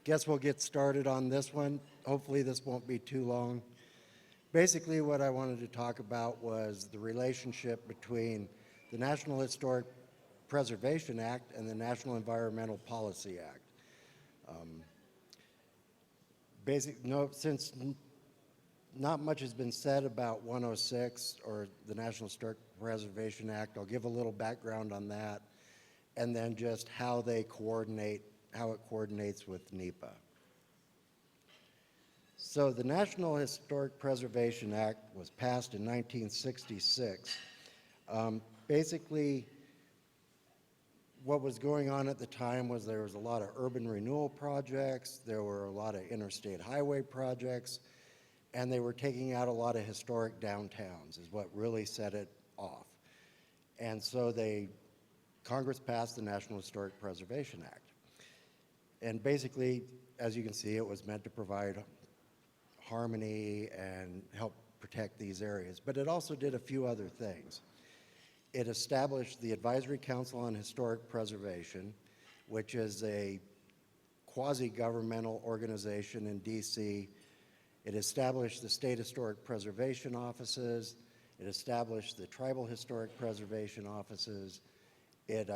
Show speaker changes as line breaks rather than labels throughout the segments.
Guess we'll get started on this one. Hopefully this won't be too long. Basically what I wanted to talk about was the relationship between the National Historic Preservation Act and the National Environmental Policy Act. Since not much has been said about 106 or the National Historic Preservation Act, I'll give a little background on that, and then just how it coordinates with NEPA. So the National Historic Preservation Act was passed in 1966. Basically, what was going on at the time was there was a lot of urban renewal projects, there were a lot of interstate highway projects, and they were taking out a lot of historic downtowns is what really set it off. And so Congress passed the National Historic Preservation Act. And basically, as you can see, it was meant to provide harmony and help protect these areas. But it also did a few other things. It established the Advisory Council on Historic Preservation, which is a quasi-governmental organization in DC. It established the State Historic Preservation Offices. It established the Tribal Historic Preservation Offices. It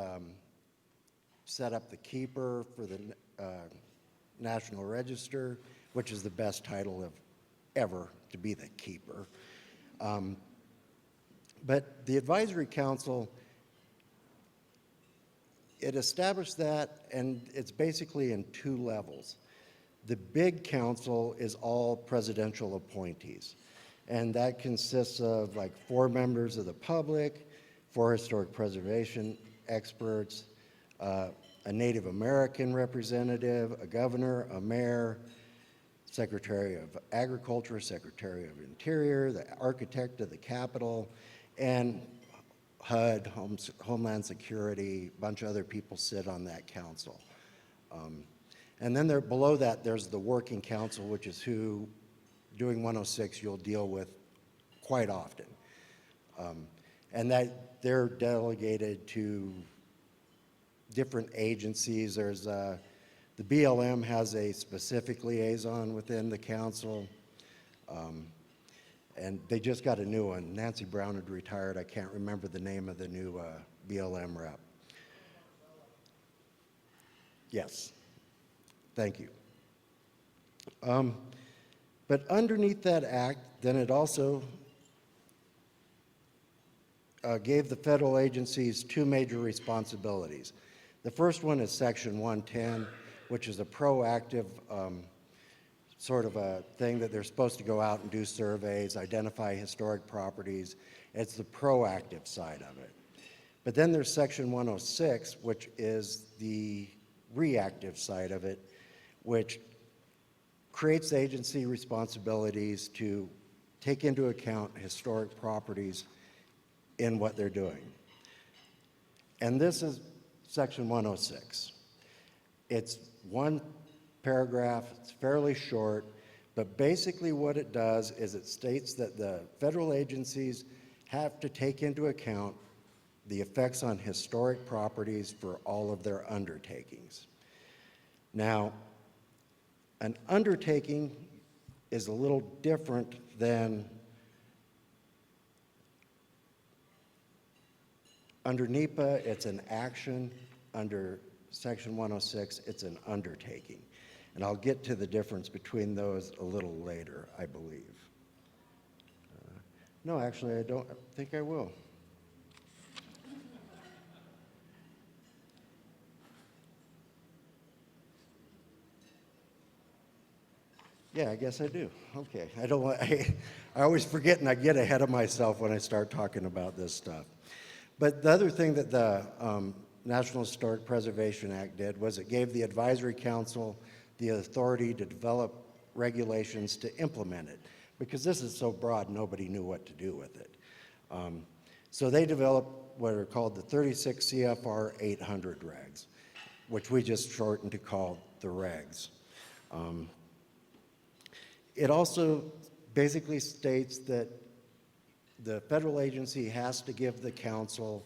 set up the Keeper for the National Register, which is the best title of ever to be the Keeper. But the Advisory Council, it established that, and it's basically in two levels. The big council is all presidential appointees, and that consists of like 4 members of the public, 4 historic preservation experts, a Native American representative, a governor, a mayor, Secretary of Agriculture, Secretary of Interior, the architect of the Capitol, and HUD, Homeland Security, a bunch of other people sit on that council. And then below that, there's the Working Council, which is who, doing 106, you'll deal with quite often. And that they're delegated to different agencies. There's the BLM has a specific liaison within the council. And they just got a new one. Nancy Brown had retired. I can't remember the name of the new BLM rep. Yes, thank you. But underneath that act, then it also gave the federal agencies 2 major responsibilities. The first one is Section 110, which is a proactive sort of a thing that they're supposed to go out and do surveys, identify historic properties. It's the proactive side of it. But then there's Section 106, which is the reactive side of it, which creates agency responsibilities to take into account historic properties in what they're doing. And this is Section 106. It's one paragraph, it's fairly short, but basically what it does is it states that the federal agencies have to take into account the effects on historic properties for all of their undertakings. Now, an undertaking is a little different than under NEPA, it's an action. Under Section 106, it's an undertaking. And I'll get to the difference between those a little later, I believe. No, actually, I don't think I will. Yeah, I guess I do. Okay. I always forget and I get ahead of myself when I start talking about this stuff. But the other thing that the National Historic Preservation Act did was it gave the Advisory Council the authority to develop regulations to implement it, because this is so broad, nobody knew what to do with it. So they developed what are called the 36 CFR 800 regs, which we just shortened to call the regs. It also basically states that the federal agency has to give the council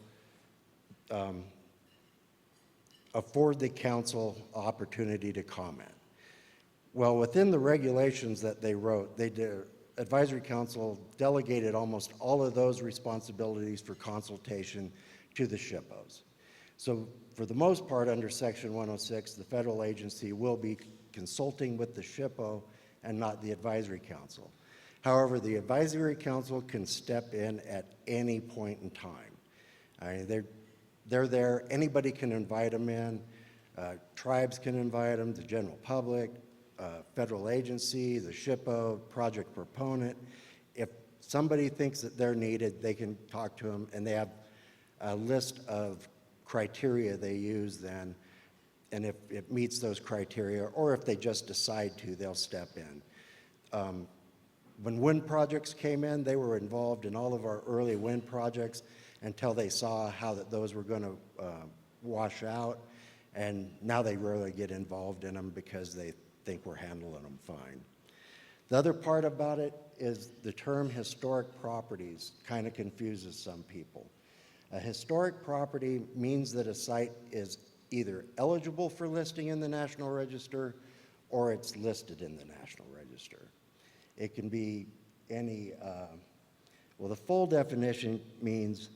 afford the council opportunity to comment. Well, within the regulations that they wrote, advisory council delegated almost all of those responsibilities for consultation to the SHPOs. So for the most part, under Section 106, the federal agency will be consulting with the SHPO and not the advisory council. However, the advisory council can step in at any point in time. I mean, they're there, anybody can invite them in, tribes can invite them, the general public, federal agency, the SHPO, project proponent. If somebody thinks that they're needed, they can talk to them, and they have a list of criteria they use then, and if it meets those criteria, or if they just decide to, they'll step in. When wind projects came in, they were involved in all of our early wind projects until they saw how those were going to wash out, and now they rarely get involved in them because they think we're handling them fine. The other part about it is the term historic properties kind of confuses some people. A historic property means that a site is either eligible for listing in the National Register or it's listed in the National Register. It can be any, well, the full definition means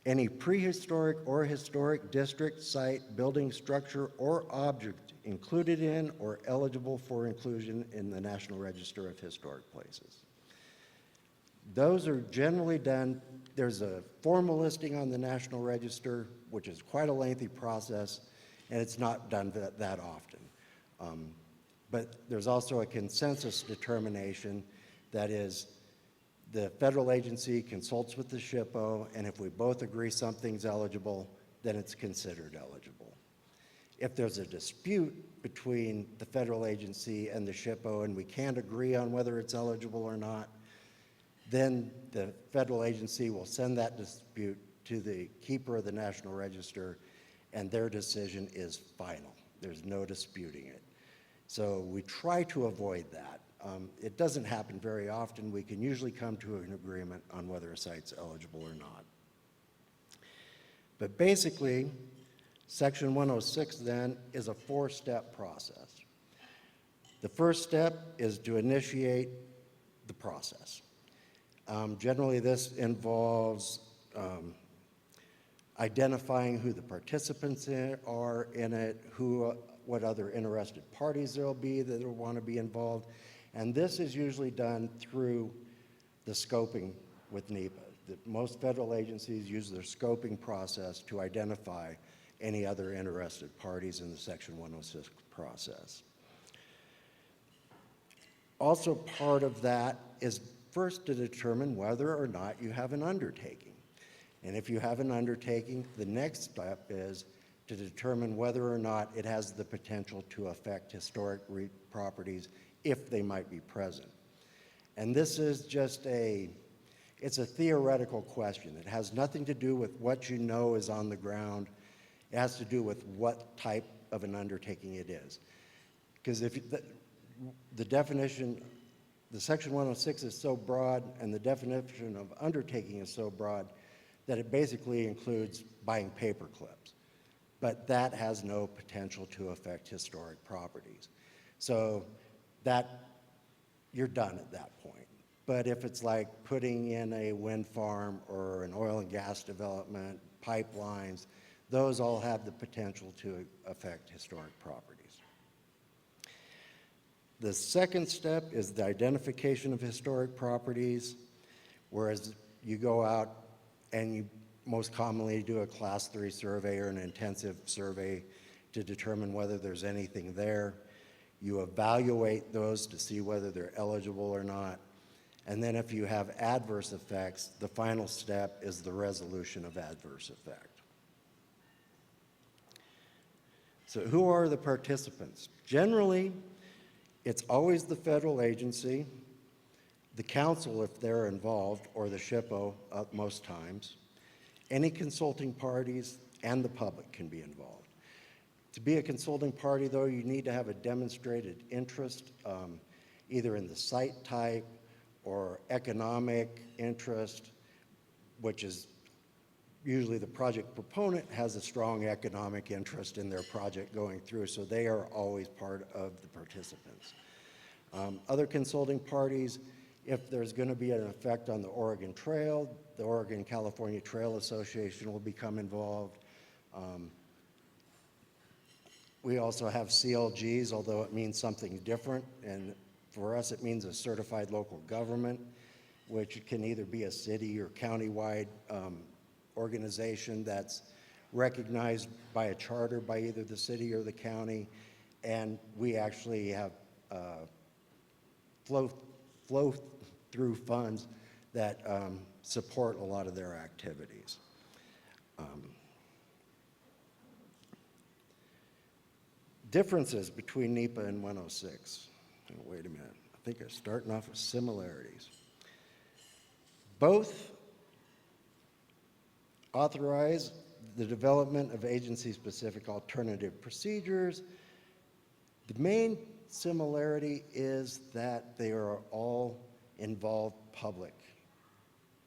any prehistoric or historic district, site, building, structure, or object included in or eligible for inclusion in the National Register of Historic Places. Those are generally done. There's a formal listing on the National Register, which is quite a lengthy process, and it's not done that often. But there's also a consensus determination, that is, the federal agency consults with the SHPO, and if we both agree something's eligible, then it's considered eligible. If there's a dispute between the federal agency and the SHPO and we can't agree on whether it's eligible or not, then the federal agency will send that dispute to the keeper of the National Register, and their decision is final. There's no disputing it. So we try to avoid that. It doesn't happen very often. We can usually come to an agreement on whether a site's eligible or not. But basically, Section 106 then is a four-step process. The first step is to initiate the process. Generally, this involves identifying who the participants are in it, what other interested parties there will be that will want to be involved. And this is usually done through the scoping with NEPA. Most federal agencies use their scoping process to identify any other interested parties in the Section 106 process. Also part of that is first to determine whether or not you have an undertaking. And if you have an undertaking, the next step is to determine whether or not it has the potential to affect historic properties if they might be present. And this is just it's a theoretical question. It has nothing to do with what you know is on the ground. It has to do with what type of an undertaking it is. Because if the definition, the Section 106 is so broad and the definition of undertaking is so broad that it basically includes buying paper clips. But that has no potential to affect historic properties. So you're done at that point. But if it's like putting in a wind farm or an oil and gas development, pipelines, those all have the potential to affect historic properties. The second step is the identification of historic properties, whereas you go out and you most commonly do a Class 3 survey or an intensive survey to determine whether there's anything there. You evaluate those to see whether they're eligible or not. And then if you have adverse effects, the final step is the resolution of adverse effect. So who are the participants? Generally, it's always the federal agency, the council if they're involved, or the SHPO most times. Any consulting parties and the public can be involved. To be a consulting party, though, you need to have a demonstrated interest, either in the site type or economic interest, which is usually the project proponent has a strong economic interest in their project going through, so they are always part of the participants. Other consulting parties, if there's going to be an effect on the Oregon Trail, the Oregon-California Trail Association will become involved. We also have CLGs, although it means something different, and for us it means a certified local government, which can either be a city or county-wide organization that's recognized by a charter by either the city or the county, and we actually have flow through funds that support a lot of their activities. Differences between NEPA and 106. Oh, wait a minute, I think I'm starting off with similarities. Both authorize the development of agency-specific alternative procedures. The main similarity is that they are all involved public.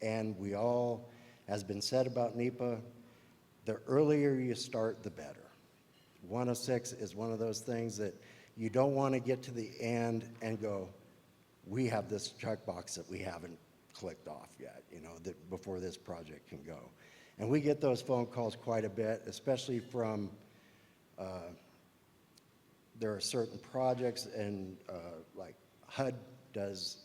And we all, as been said about NEPA, the earlier you start, the better. 106 is one of those things that you don't want to get to the end and go, we have this checkbox that we haven't clicked off yet, you know, that before this project can go. And we get those phone calls quite a bit, especially from, there are certain projects, and like HUD does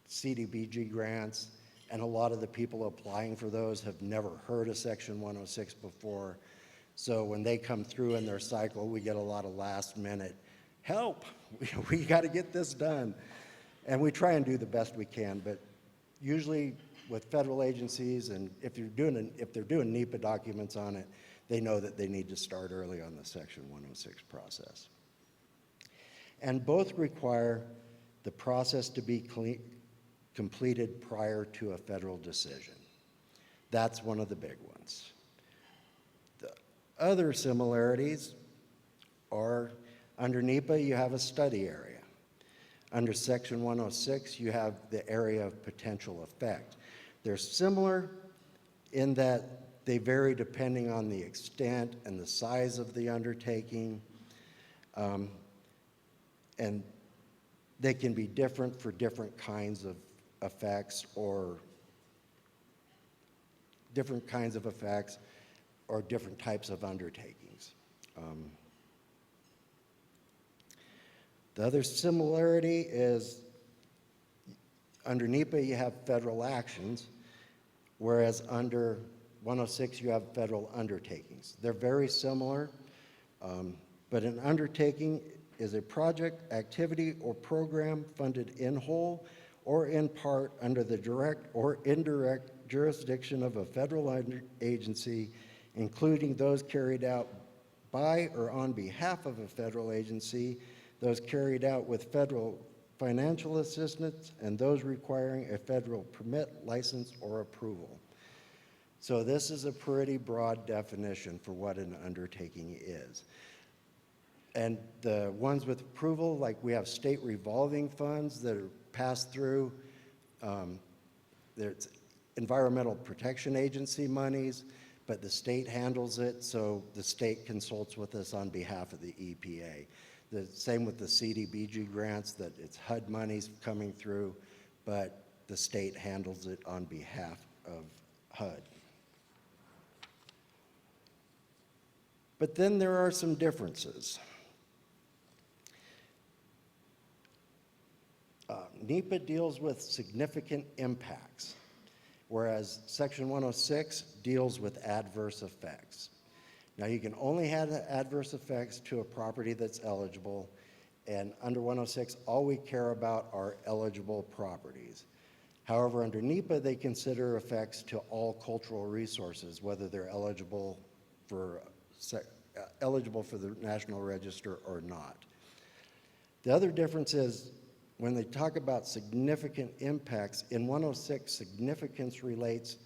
CDBG grants, and a lot of the people applying for those have never heard of Section 106 before. So when they come through in their cycle, we get a lot of last minute help. We got to get this done. And we try and do the best we can, but usually with federal agencies, and if they're doing NEPA documents on it, they know that they need to start early on the Section 106 process. And both require the process to be completed prior to a federal decision. That's one of the big ones. The other similarities are, under NEPA, you have a study area. Under Section 106, you have the area of potential effect. They're similar in that they vary depending on the extent and the size of the undertaking, and they can be different for different kinds of effects or different types of undertakings. The other similarity is under NEPA you have federal actions, whereas under 106 you have federal undertakings. They're very similar, but an undertaking is a project, activity, or program funded in whole or in part under the direct or indirect jurisdiction of a federal agency, including those carried out by or on behalf of a federal agency, those carried out with federal financial assistance, and those requiring a federal permit, license, or approval. So this is a pretty broad definition for what an undertaking is. And the ones with approval, like we have state revolving funds that are passed through, there's Environmental Protection Agency monies, but the state handles it, so the state consults with us on behalf of the EPA. The same with the CDBG grants, that it's HUD monies coming through, but the state handles it on behalf of HUD. But then there are some differences. NEPA deals with significant impacts, whereas Section 106 deals with adverse effects. Now, you can only have adverse effects to a property that's eligible, and under 106, all we care about are eligible properties. However, under NEPA, they consider effects to all cultural resources, whether they're eligible for the National Register or not. The other difference is when they talk about significant impacts, in 106, significance relates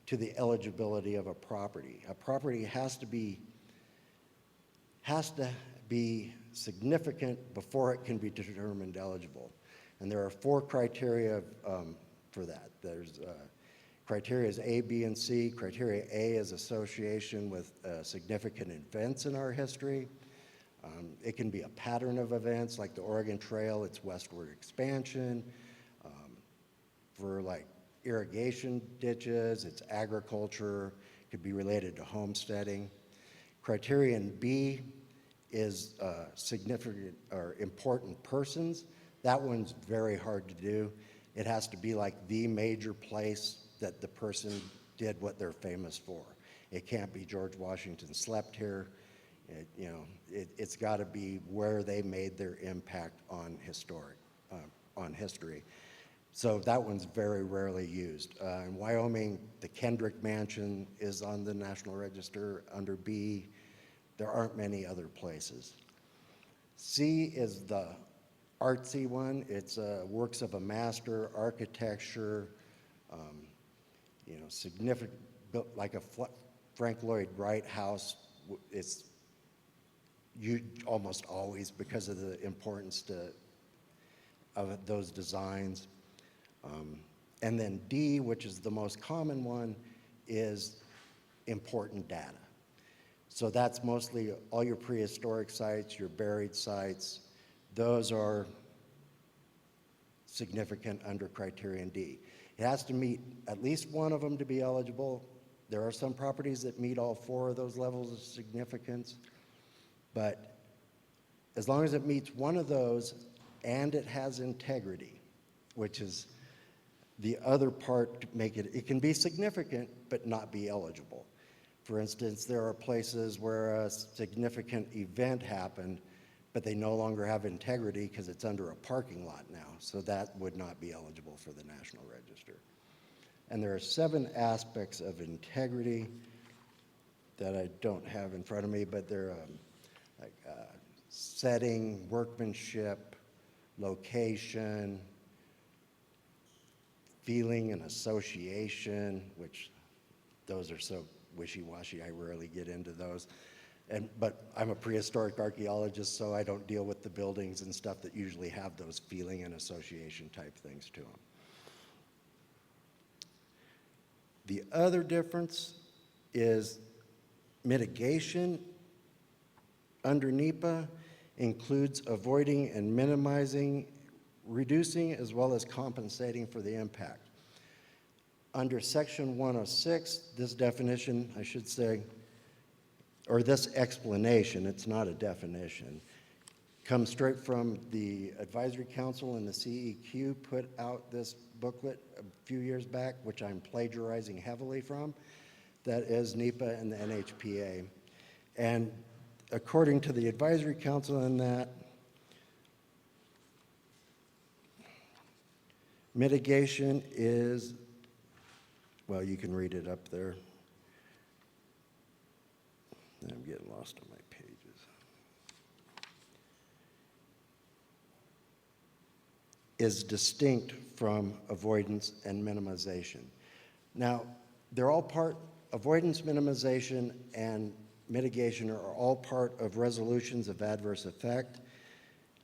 to the eligibility of a property. A property has to be significant before it can be determined eligible. And there are 4 criteria for that. There's Criteria is A, B, and C. Criteria A is association with significant events in our history. It can be a pattern of events, like the Oregon Trail, it's westward expansion. For like irrigation ditches, it's agriculture, could be related to homesteading. Criterion B is significant or important persons. That one's very hard to do. It has to be like the major place that the person did what they're famous for. It can't be George Washington slept here. It's got to be where they made their impact on history. So that one's very rarely used. In Wyoming, the Kendrick Mansion is on the National Register under B. There aren't many other places. C is the artsy one. It's works of a master, architecture, significant, built like a Frank Lloyd Wright house. It's almost always because of the importance of those designs. And then D, which is the most common one, is important data. So that's mostly all your prehistoric sites, your buried sites. Those are significant under criterion D. It has to meet at least one of them to be eligible. There are some properties that meet all four of those levels of significance, but as long as it meets one of those and it has integrity, which is the other part to make it can be significant but not be eligible. For instance, there are places where a significant event happened, but they no longer have integrity because it's under a parking lot now, so that would not be eligible for the National Register. And there are 7 aspects of integrity that I don't have in front of me, but they're setting, workmanship, location, feeling and association, which those are so wishy-washy, I rarely get into those. But I'm a prehistoric archaeologist, so I don't deal with the buildings and stuff that usually have those feeling and association type things to them. The other difference is mitigation under NEPA includes avoiding and minimizing, reducing, as well as compensating for the impact. Under Section 106, this definition, I should say, or this explanation, it's not a definition, comes straight from the Advisory Council, and the CEQ put out this booklet a few years back, which I'm plagiarizing heavily from. That is NEPA and the NHPA. And according to the Advisory Council in that, mitigation is, well, you can read it up there. I'm getting lost on my pages. Is distinct from avoidance and minimization. Now, they're all part, avoidance, minimization, and mitigation are all part of resolutions of adverse effect.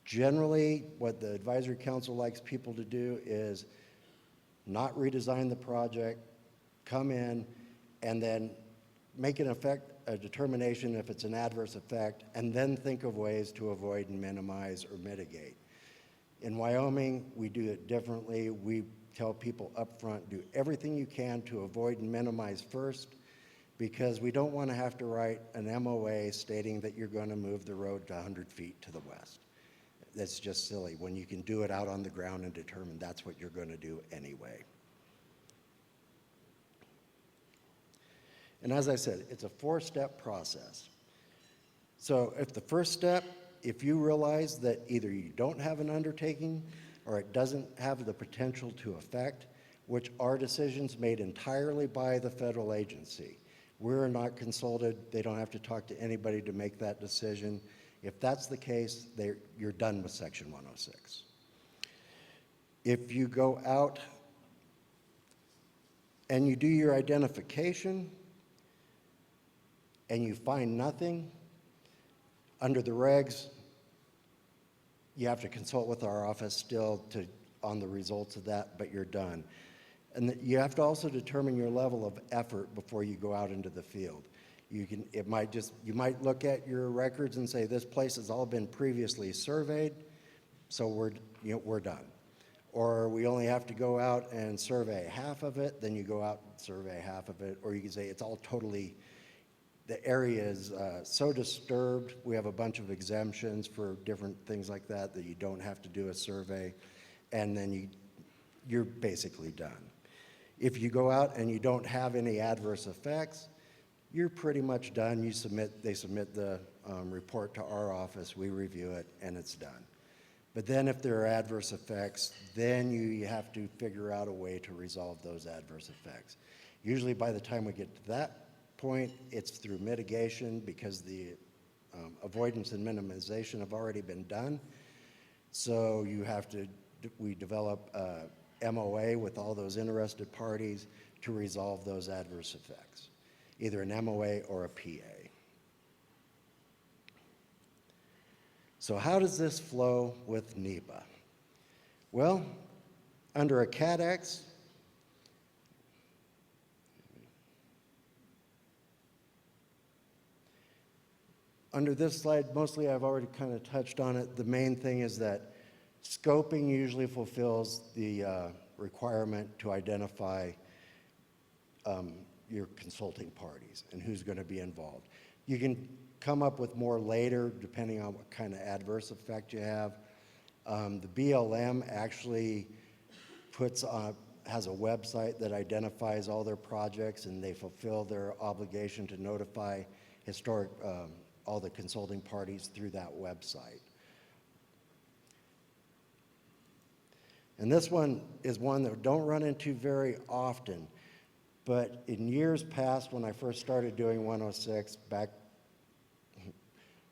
Generally, what the Advisory Council likes people to do is not redesign the project, come in, and then make a determination if it's an adverse effect, and then think of ways to avoid and minimize or mitigate. In Wyoming, we do it differently. We tell people up front, do everything you can to avoid and minimize first, because we don't want to have to write an MOA stating that you're going to move the road to 100 feet to the west. That's just silly when you can do it out on the ground and determine that's what you're going to do anyway. And as I said, it's a 4-step process. So if the first step, if you realize that either you don't have an undertaking or it doesn't have the potential to affect, which are decisions made entirely by the federal agency. We're not consulted. They don't have to talk to anybody to make that decision. If that's the case, you're done with Section 106. If you go out and you do your identification and you find nothing, under the regs, you have to consult with our office still on the results of that, but you're done. And you have to also determine your level of effort before you go out into the field. You might look at your records and say, this place has all been previously surveyed, so we're done. Or we only have to go out and survey half of it, then you go out and survey half of it. Or you can say it's all totally, the area is so disturbed, we have a bunch of exemptions for different things like that, that you don't have to do a survey, and then you're basically done. If you go out and you don't have any adverse effects, you're pretty much done. They submit the report to our office, we review it, and it's done. But then if there are adverse effects, then you have to figure out a way to resolve those adverse effects. Usually by the time we get to that point, it's through mitigation because the avoidance and minimization have already been done. So we develop a MOA with all those interested parties to resolve those adverse effects, either an MOA or a PA. So how does this flow with NEPA? Well, under a CADX, under this slide, mostly I've already kind of touched on it. The main thing is that scoping usually fulfills the requirement to identify your consulting parties and who's going to be involved. You can come up with more later depending on what kind of adverse effect you have. The BLM actually has a website that identifies all their projects, and they fulfill their obligation to notify all the consulting parties through that website. And this one is one that we don't run into very often, but in years past when I first started doing 106,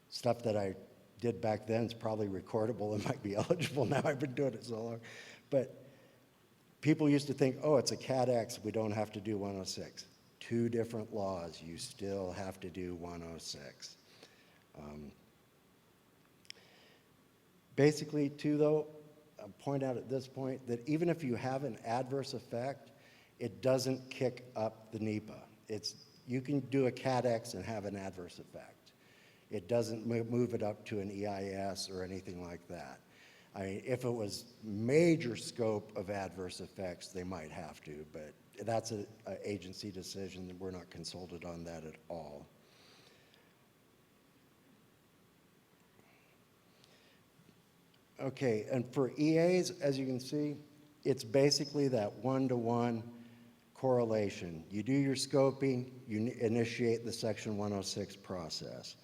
stuff that I did back then is probably recordable and might be eligible now. I've been doing it so long. But people used to think, oh, it's a CADX, we don't have to do 106. Two different laws, you still have to do 106. Basically, too, though, I'll point out at this point that even if you have an adverse effect, it doesn't kick up the NEPA. You can do a CADX and have an adverse effect. It doesn't move it up to an EIS or anything like that. I mean, if it was major scope of adverse effects, they might have to, but that's an agency decision, that we're not consulted on that at all. Okay, and for EAs, as you can see, it's basically that one-to-one correlation. You do your scoping, you initiate the Section 106 process.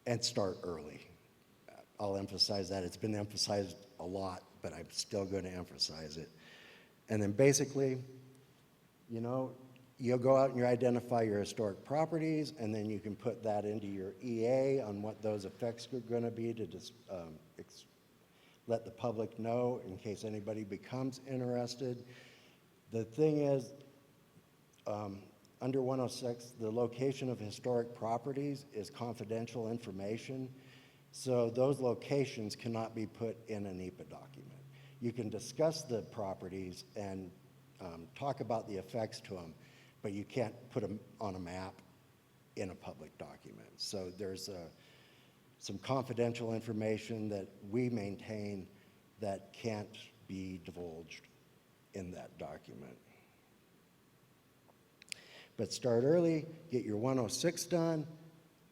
And start early. I'll emphasize that. It's been emphasized a lot, but I'm still going to emphasize it. And then basically, you'll go out and you identify your historic properties, and then you can put that into your EA on what those effects are going to be to just let the public know in case anybody becomes interested. The thing is, under 106, the location of historic properties is confidential information, so those locations cannot be put in a NEPA document. You can discuss the properties and talk about the effects to them, but you can't put them on a map in a public document. So there's some confidential information that we maintain that can't be divulged in that document. But start early, get your 106 done,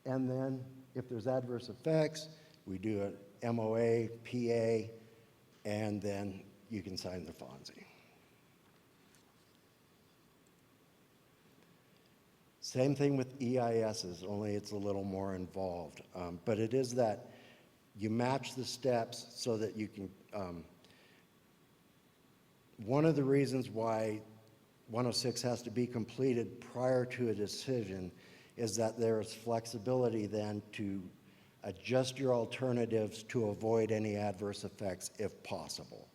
and then if there's adverse effects, we do an MOA, PA, and then you can sign the FONSI. Same thing with EISs, only it's a little more involved. But it is that you match the steps so that you can, one of the reasons why 106 has to be completed prior to a decision is that there is flexibility then to adjust your alternatives to avoid any adverse effects if possible.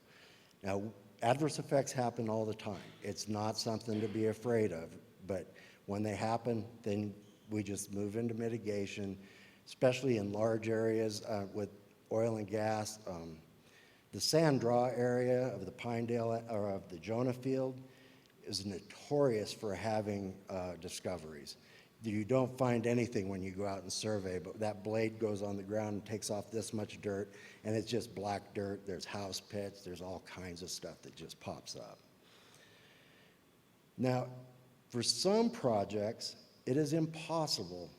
Now, adverse effects happen all the time. It's not something to be afraid of, but when they happen, then we just move into mitigation, especially in large areas with oil and gas. The sand draw area of the Pinedale, or of the Jonah Field, is notorious for having discoveries. You don't find anything when you go out and survey, but that blade goes on the ground and takes off this much dirt, and it's just black dirt. There's house pits, there's all kinds of stuff that just pops up. Now, for some projects, it is impossible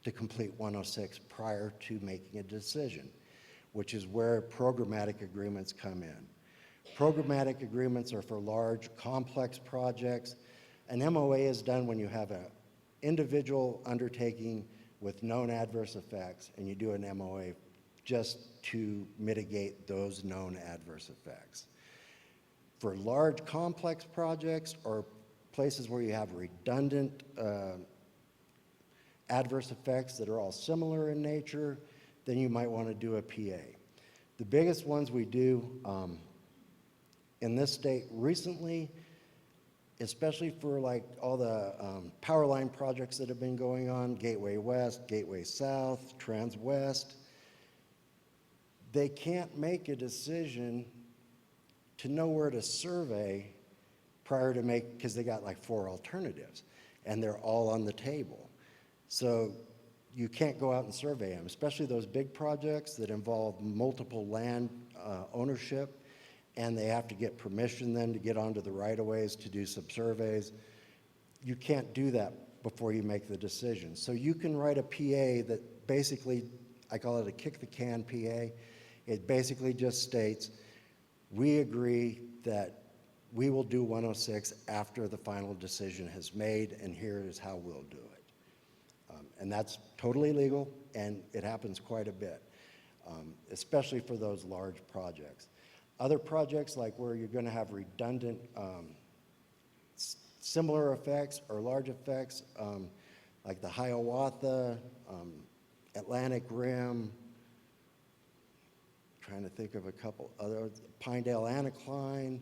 to complete 106 prior to making a decision, which is where programmatic agreements come in. Programmatic agreements are for large, complex projects. An MOA is done when you have an individual undertaking with known adverse effects, and you do an MOA just to mitigate those known adverse effects. For large, complex projects or places where you have redundant adverse effects that are all similar in nature, then you might want to do a PA. The biggest ones we do in this state recently, especially for like all the power line projects that have been going on, Gateway West, Gateway South, Trans West, they can't make a decision to know where to survey prior to because they got like 4 alternatives and they're all on the table. So you can't go out and survey them, especially those big projects that involve multiple land ownership, and they have to get permission then to get onto the right-of-ways to do some surveys. You can't do that before you make the decision. So you can write a PA that basically, I call it a kick the can PA. It basically just states, we agree that we will do 106 after the final decision has made, and here is how we'll do it. And that's totally legal, and it happens quite a bit, especially for those large projects. Other projects, like where you're going to have redundant similar effects or large effects, like the Hiawatha, Atlantic Rim, trying to think of a couple other, Pinedale Anticline,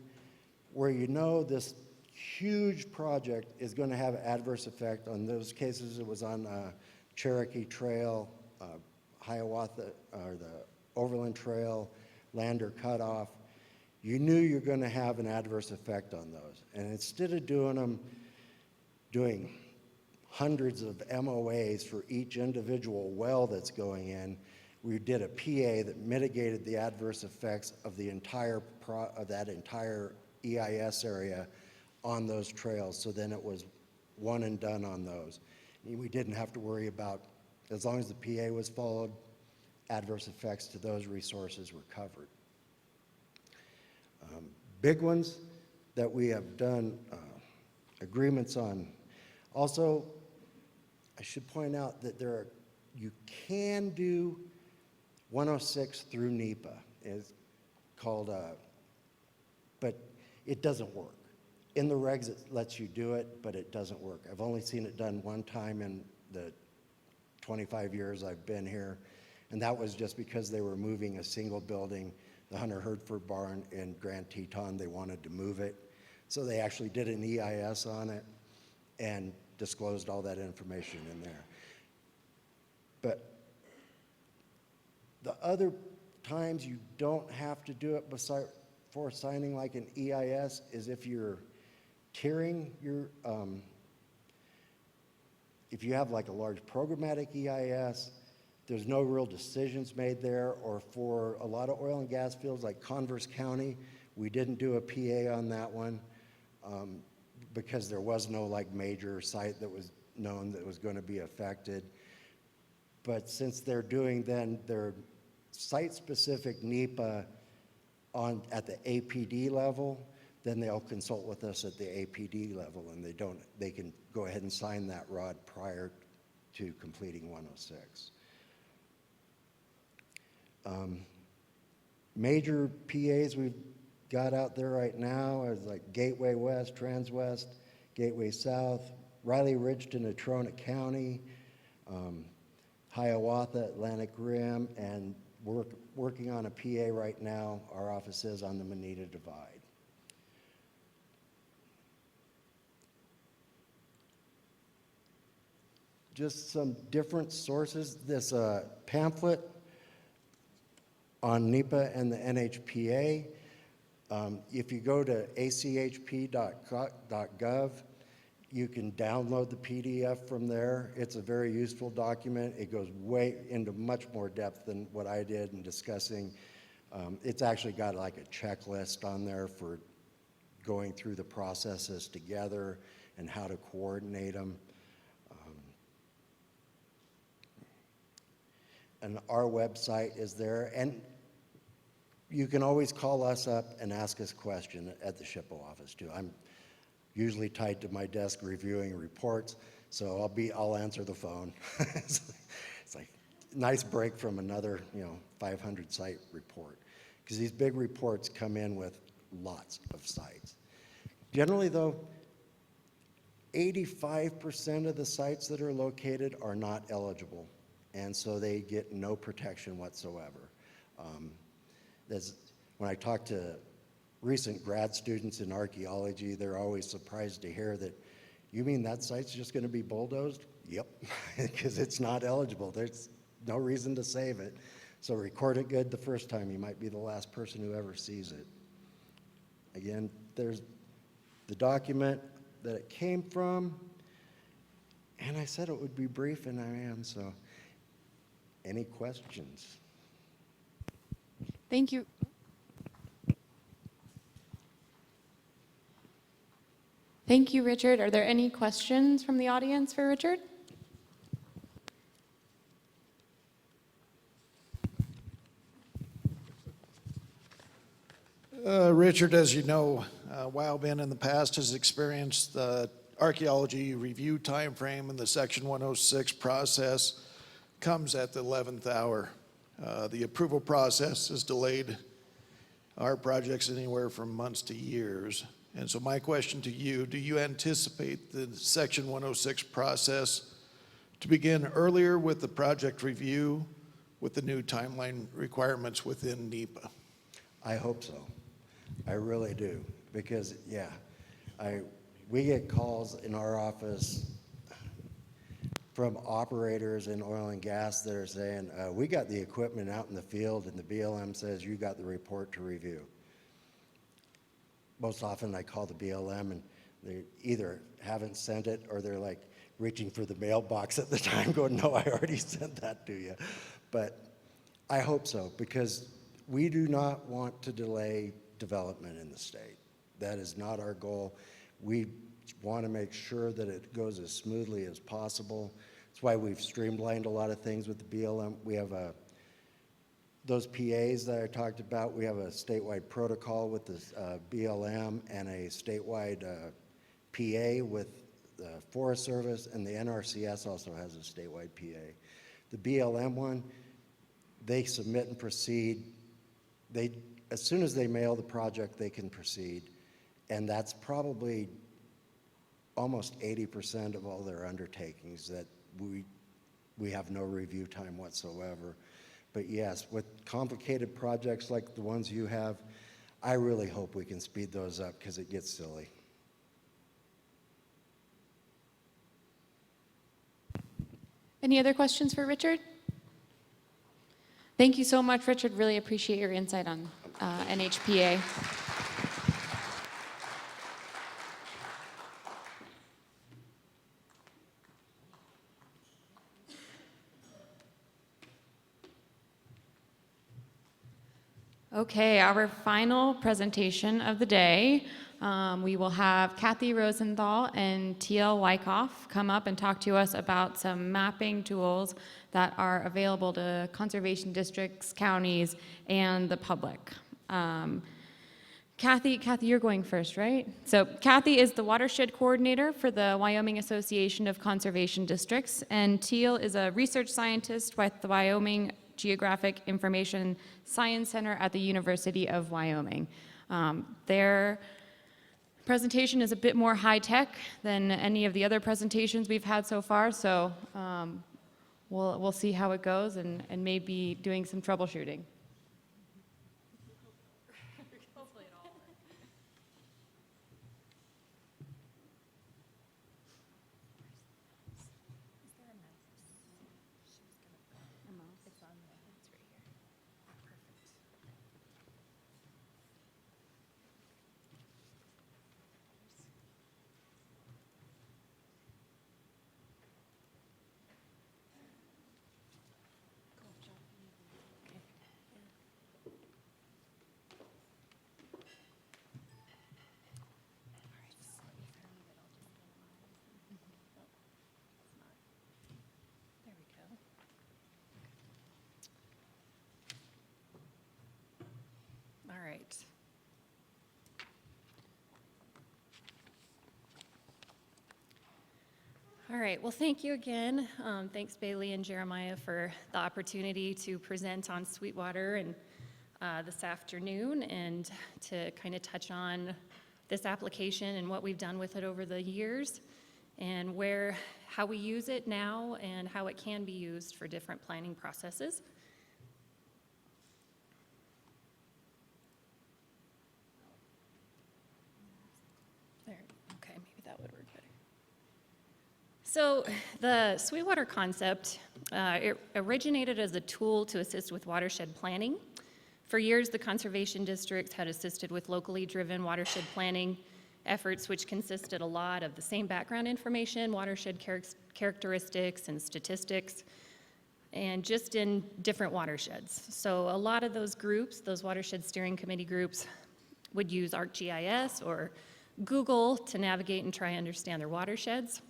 where you know this huge project is going to have adverse effect. On those cases, it was on Cherokee Trail, Hiawatha, or the Overland Trail, Lander Cutoff. You knew you're going to have an adverse effect on those. And instead of doing hundreds of MOAs for each individual well that's going in, we did a PA that mitigated the adverse effects of the entire that entire EIS area on those trails. So then it was one and done on those. We didn't have to worry about, as long as the PA was followed, adverse effects to those resources were covered. Big ones that we have done agreements on. Also, I should point out that you can do 106 through NEPA. It's called, but it doesn't work. In the regs, it lets you do it, but it doesn't work. I've only seen it done one time in the 25 years I've been here, and that was just because they were moving a single building, the Hunter Hertford barn in Grand Teton. They wanted to move it. So they actually did an EIS on it and disclosed all that information in there. But the other times you don't have to do it before signing like an EIS is if you're tiering your, if you have like a large programmatic EIS, there's no real decisions made there, or for a lot of oil and gas fields like Converse County, we didn't do a PA on that one because there was no like major site that was known that was going to be affected. But since they're doing then their site-specific NEPA at the APD level, then they'll consult with us at the APD level, and they can go ahead and sign that ROD prior to completing 106. Major PAs we've got out there right now is like Gateway West, Trans West, Gateway South, Riley Ridge to Natrona County, Hiawatha, Atlantic Rim, and we're working on a PA right now, our office is, on the Moneta Divide. Just some different sources. This pamphlet On NEPA and the NHPA, if you go to achp.gov, you can download the PDF from there. It's a very useful document. It goes way into much more depth than what I did in discussing. It's actually got like a checklist on there for going through the processes together and how to coordinate them. And our website is there. And you can always call us up and ask us a question at the SHPO office too. I'm usually tied to my desk reviewing reports, so I'll answer the phone. It's like a nice break from another 500 site report, because these big reports come in with lots of sites. Generally though, 85% of the sites that are located are not eligible, and so they get no protection whatsoever. When I talk to recent grad students in archaeology, they're always surprised to hear that, you mean that site's just going to be bulldozed? Yep, because it's not eligible. There's no reason to save it. So record it good the first time. You might be the last person who ever sees it. Again, there's the document that it came from, and I said it would be brief, and I am. So any questions?
Thank you. Thank you, Richard. Are there any questions from the audience for Richard?
Richard, as you know, WildBen in the past has experienced the archaeology review timeframe, and the Section 106 process comes at the 11th hour. The approval process has delayed our projects anywhere from months to years. And so my question to you, do you anticipate the Section 106 process to begin earlier with the project review with the new timeline requirements within NEPA?
I hope so. I really do, because we get calls in our office from operators in oil and gas that are saying, we got the equipment out in the field and the BLM says you got the report to review. Most often I call the BLM and they either haven't sent it or they're like reaching for the mailbox at the time going, no, I already sent that to you. But I hope so, because we do not want to delay development in the state. That is not our goal. We want to make sure that it goes as smoothly as possible. That's why we've streamlined a lot of things with the BLM. We have those PAs that I talked about, we have a statewide protocol with the BLM and a statewide PA with the Forest Service, and the NRCS also has a statewide PA. The BLM one, they submit and proceed. As soon as they mail the project, they can proceed, and that's probably almost 80% of all their undertakings that we have no review time whatsoever. But yes, with complicated projects like the ones you have, I really hope we can speed those up, because it gets silly.
Any other questions for Richard? Thank you so much, Richard. Really appreciate your insight on NHPA. Okay, our final presentation of the day. We will have Kathy Rosenthal and T.L. Wyckoff come up and talk to us about some mapping tools that are available to conservation districts, counties, and the public. Kathy, you're going first, right? So Kathy is the watershed coordinator for the Wyoming Association of Conservation Districts, and Teal is a research scientist with the Wyoming Geographic Information Science Center at the University of Wyoming. Their presentation is a bit more high-tech than any of the other presentations we've had so far, so we'll see how it goes and maybe doing some troubleshooting.
All right, well, thank you again. Thanks Bailey and Jeremiah for the opportunity to present on Sweetwater and this afternoon, and to kind of touch on this application and what we've done with it over the years, and how we use it now and how it can be used for different planning processes. There, okay, maybe that would work better. So the Sweetwater concept, it originated as a tool to assist with watershed planning. For years, the conservation districts had assisted with locally driven watershed planning efforts, which consisted a lot of the same background information, watershed characteristics and statistics, and just in different watersheds. So a lot of those groups, those watershed steering committee groups, would use ArcGIS or Google to navigate and try and understand their watersheds.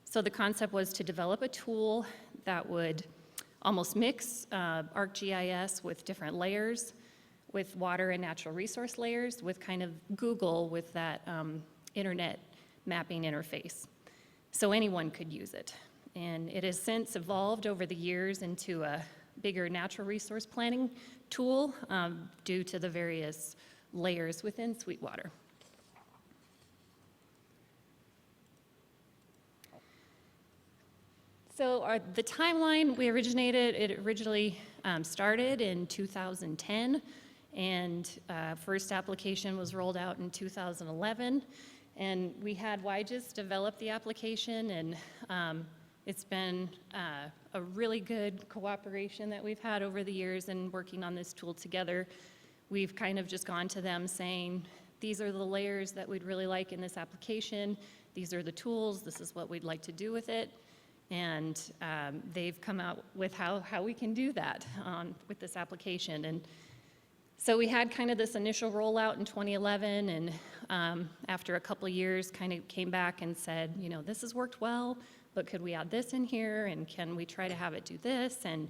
So the concept was to develop a tool that would almost mix ArcGIS with different layers, with water and natural resource layers, with kind of Google with that internet mapping interface. So anyone could use it. And it has since evolved over the years into a bigger natural resource planning tool due to the various layers within Sweetwater. So the timeline, it originally started in 2010, and first application was rolled out in 2011. And we had WIGIS develop the application, and it's been a really good cooperation that we've had over the years in working on this tool together. We've kind of just gone to them saying, these are the layers that we'd really like in this application. These are the tools. This is what we'd like to do with it. And they've come out with how we can do that with this application. And so we had kind of this initial rollout in 2011, and after a couple of years kind of came back and said, you know, this has worked well, but could we add this in here, and can we try to have it do this? And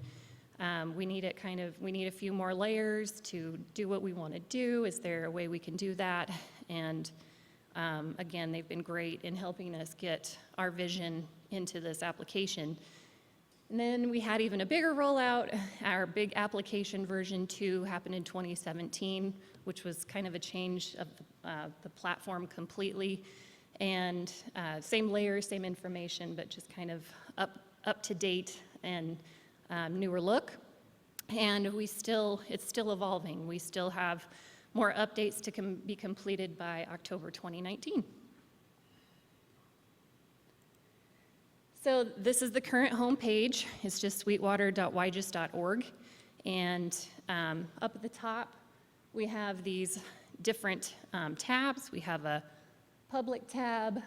we need a few more layers to do what we want to do. Is there a way we can do that? And again, they've been great in helping us get our vision into this application. And then we had even a bigger rollout. Our big application version 2 happened in 2017, which was kind of a change of the platform completely. And same layers, same information, but just kind of up to date and newer look. And it's still evolving. We still have more updates to be completed by October 2019. So this is the current homepage. It's just sweetwater.wigis.org. And up at the top, we have these different tabs. We have a public tab,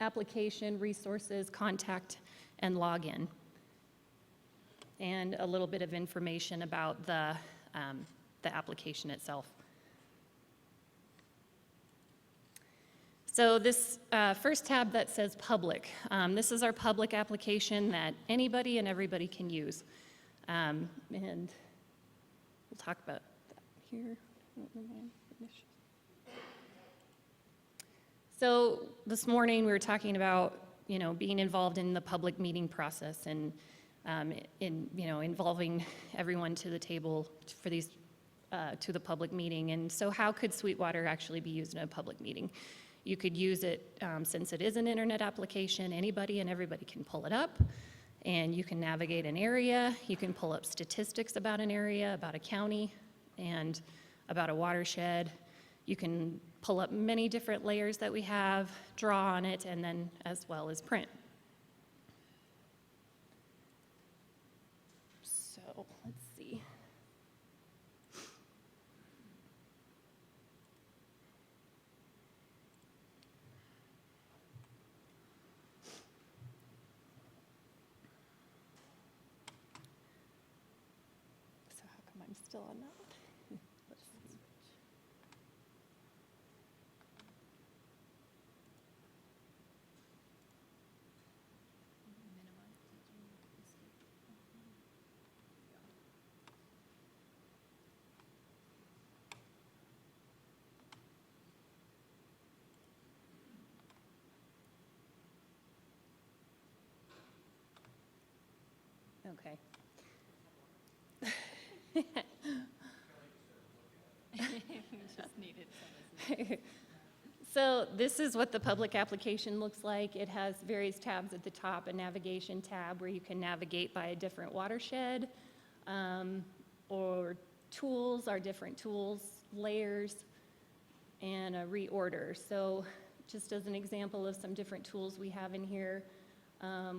application, resources, contact, and login. And a little bit of information about the application itself. So this first tab that says public, this is our public application that anybody and everybody can use. And we'll talk about that here. So this morning we were talking about, you know, being involved in the public meeting process and involving everyone to the table for these, to the public meeting. And so how could Sweetwater actually be used in a public meeting? You could use it, since it is an internet application, anybody and everybody can pull it up, and you can navigate an area. You can pull up statistics about an area, about a county, and about a watershed. You can pull up many different layers that we have, draw on it, and then as well as print. So let's see. So how come I'm still on that? Let's switch. Okay. So this is what the public application looks like. It has various tabs at the top, a navigation tab where you can navigate by a different watershed, or tools, our different tools, layers, and a reorder. So just as an example of some different tools we have in here,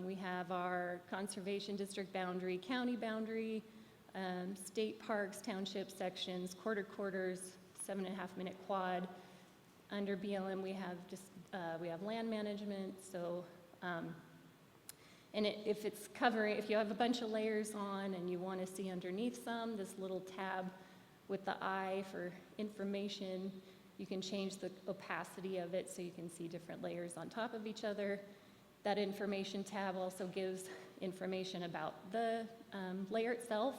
we have our conservation district boundary, county boundary, state parks, township sections, quarters, 7.5-minute quad. Under BLM, we have we have land management. So, and if you have a bunch of layers on and you want to see underneath some, this little tab with the eye for information, you can change the opacity of it so you can see different layers on top of each other. That information tab also gives information about the layer itself,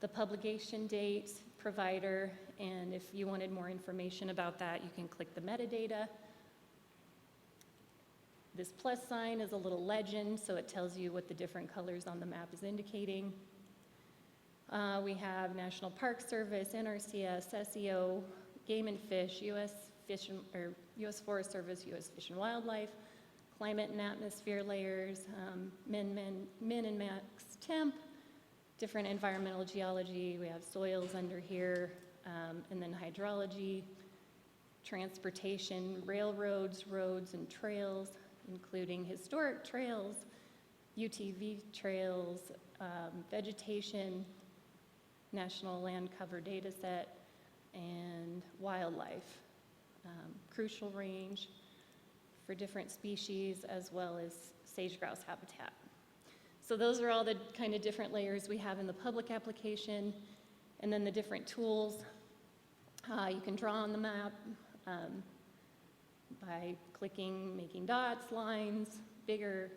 the publication date, provider, and if you wanted more information about that, you can click the metadata. This plus sign is a little legend, so it tells you what the different colors on the map is indicating. We have National Park Service, NRCS, SEO, Game and Fish, U.S. Forest Service, U.S. Fish and Wildlife, climate and atmosphere layers, min and max temp, different environmental geology. We have soils under here, and then hydrology, transportation, railroads, roads, and trails, including historic trails, UTV trails, vegetation, national land cover data set, and wildlife, crucial range for different species, as well as sage-grouse habitat. So those are all the kind of different layers we have in the public application, and then the different tools. You can draw on the map by clicking, making dots, lines, bigger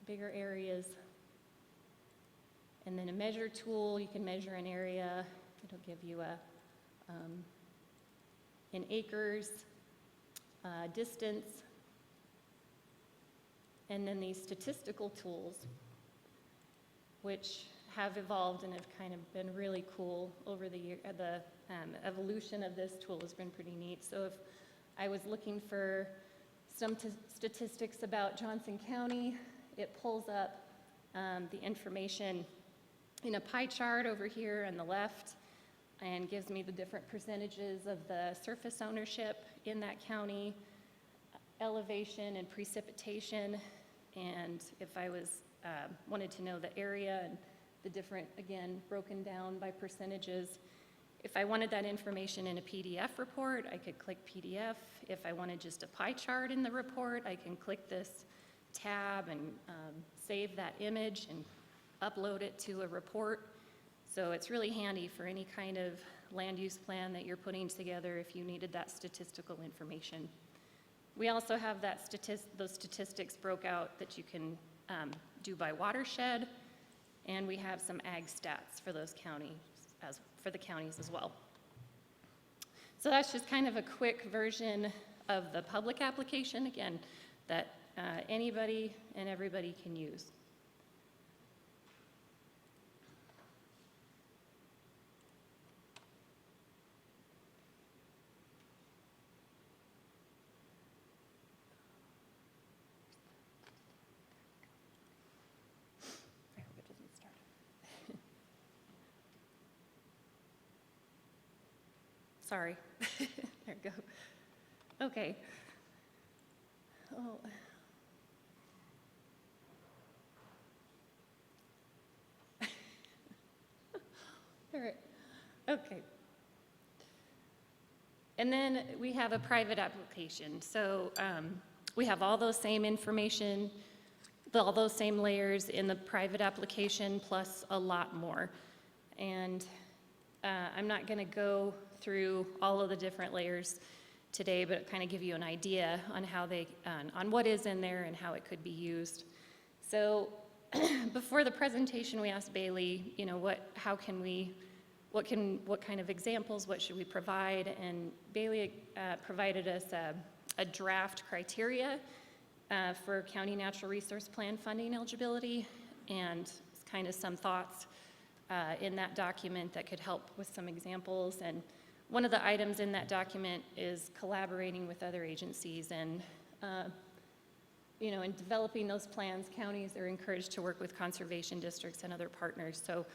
areas. And then a measure tool, you can measure an area. It'll give you in acres, distance, and then these statistical tools, which have evolved and have kind of been really cool over the year. The evolution of this tool has been pretty neat. So if I was looking for some statistics about Johnson County, it pulls up the information in a pie chart over here on the left and gives me the different percentages of the surface ownership in that county, elevation and precipitation, and if I wanted to know the area and the different, again, broken down by percentages. If I wanted that information in a PDF report, I could click PDF. If I wanted just a pie chart in the report, I can click this tab and save that image and upload it to a report. So it's really handy for any kind of land use plan that you're putting together if you needed that statistical information. We also have those statistics broke out that you can do by watershed, and we have some ag stats for those counties, for the counties as well. So that's just kind of a quick version of the public application, again, that anybody and everybody can use. Sorry. There we go. Okay. Oh. All right. Okay. And then we have a private application. So we have all those same information, all those same layers in the private application, plus a lot more. And I'm not going to go through all of the different layers today, but kind of give you an idea on how on what is in there and how it could be used. So before the presentation, we asked Bailey, you know, what kind of examples, what should we provide? And Bailey provided us a draft criteria for county natural resource plan funding eligibility. and kind of some thoughts in that document that could help with some examples. And one of the items in that document is collaborating with other agencies, and in developing those plans, counties are encouraged to work with conservation districts and other partners. So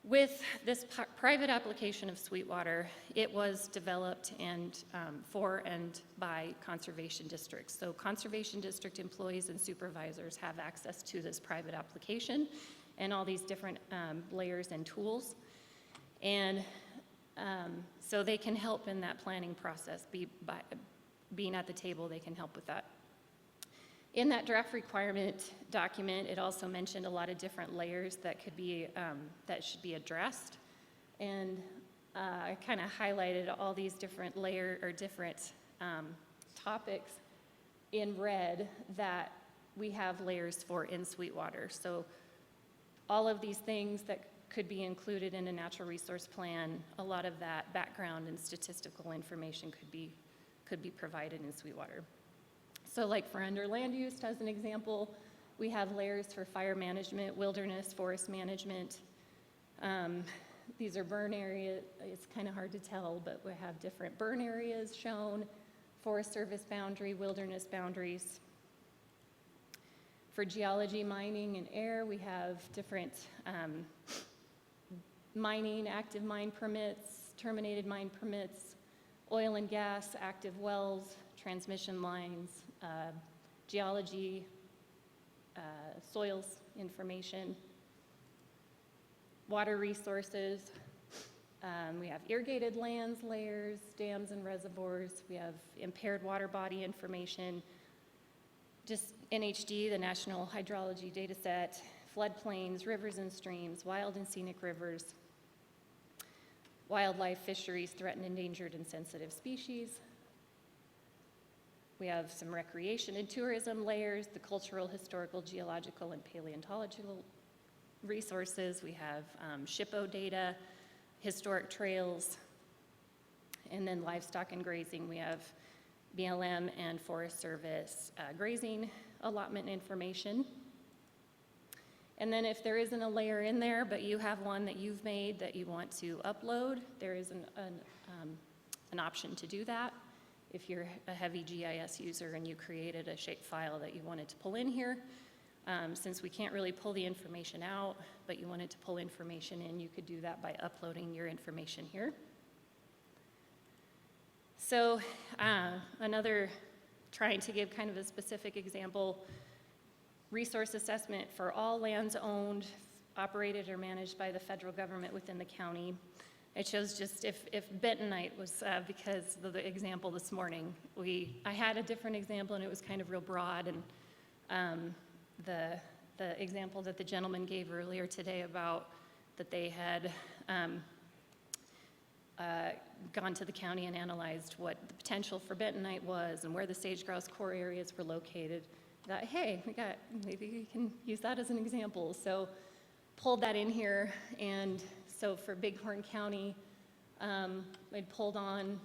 with this private application of Sweetwater, it was developed and for and by conservation districts. So conservation district employees and supervisors have access to this private application and all these different layers and tools. And so they can help in that planning process. By being at the table, they can help with that. In that draft requirement document, it also mentioned a lot of different layers that could be, that should be addressed. And I kind of highlighted all these different different topics in red that we have layers for in Sweetwater. So all of these things that could be included in a natural resource plan, a lot of that background and statistical information could be provided in Sweetwater. So like for under land use, as an example, we have layers for fire management, wilderness, forest management. These are burn areas. It's kind of hard to tell, but we have different burn areas shown, Forest Service boundary, wilderness boundaries. For geology, mining, and air, we have different mining, active mine permits, terminated mine permits, oil and gas, active wells, transmission lines, geology, soils information, water resources. We have irrigated lands, layers, dams and reservoirs. We have impaired water body information, just NHD, the National Hydrology Data Set, floodplains, rivers and streams, wild and scenic rivers, wildlife, fisheries, threatened, endangered, and sensitive species. We have some recreation and tourism layers, the cultural, historical, geological, and paleontological resources. We have SHPO data, historic trails, and then livestock and grazing. We have BLM and Forest Service grazing allotment information. And then if there isn't a layer in there, but you have one that you've made that you want to upload, there is an option to do that. If you're a heavy GIS user and you created a shapefile that you wanted to pull in here, since we can't really pull the information out, but you wanted to pull information in, you could do that by uploading your information here. So another, trying to give kind of a specific example, resource assessment for all lands owned, operated, or managed by the federal government within the county. It shows just if bentonite was, because of the example this morning, I had a different example and it was kind of real broad, and the example that the gentleman gave earlier today about that they had gone to the county and analyzed what the potential for bentonite was and where the sage-grouse core areas were located. Thought, hey, maybe we can use that as an example. So pulled that in here, and so for Bighorn County, I'd pulled on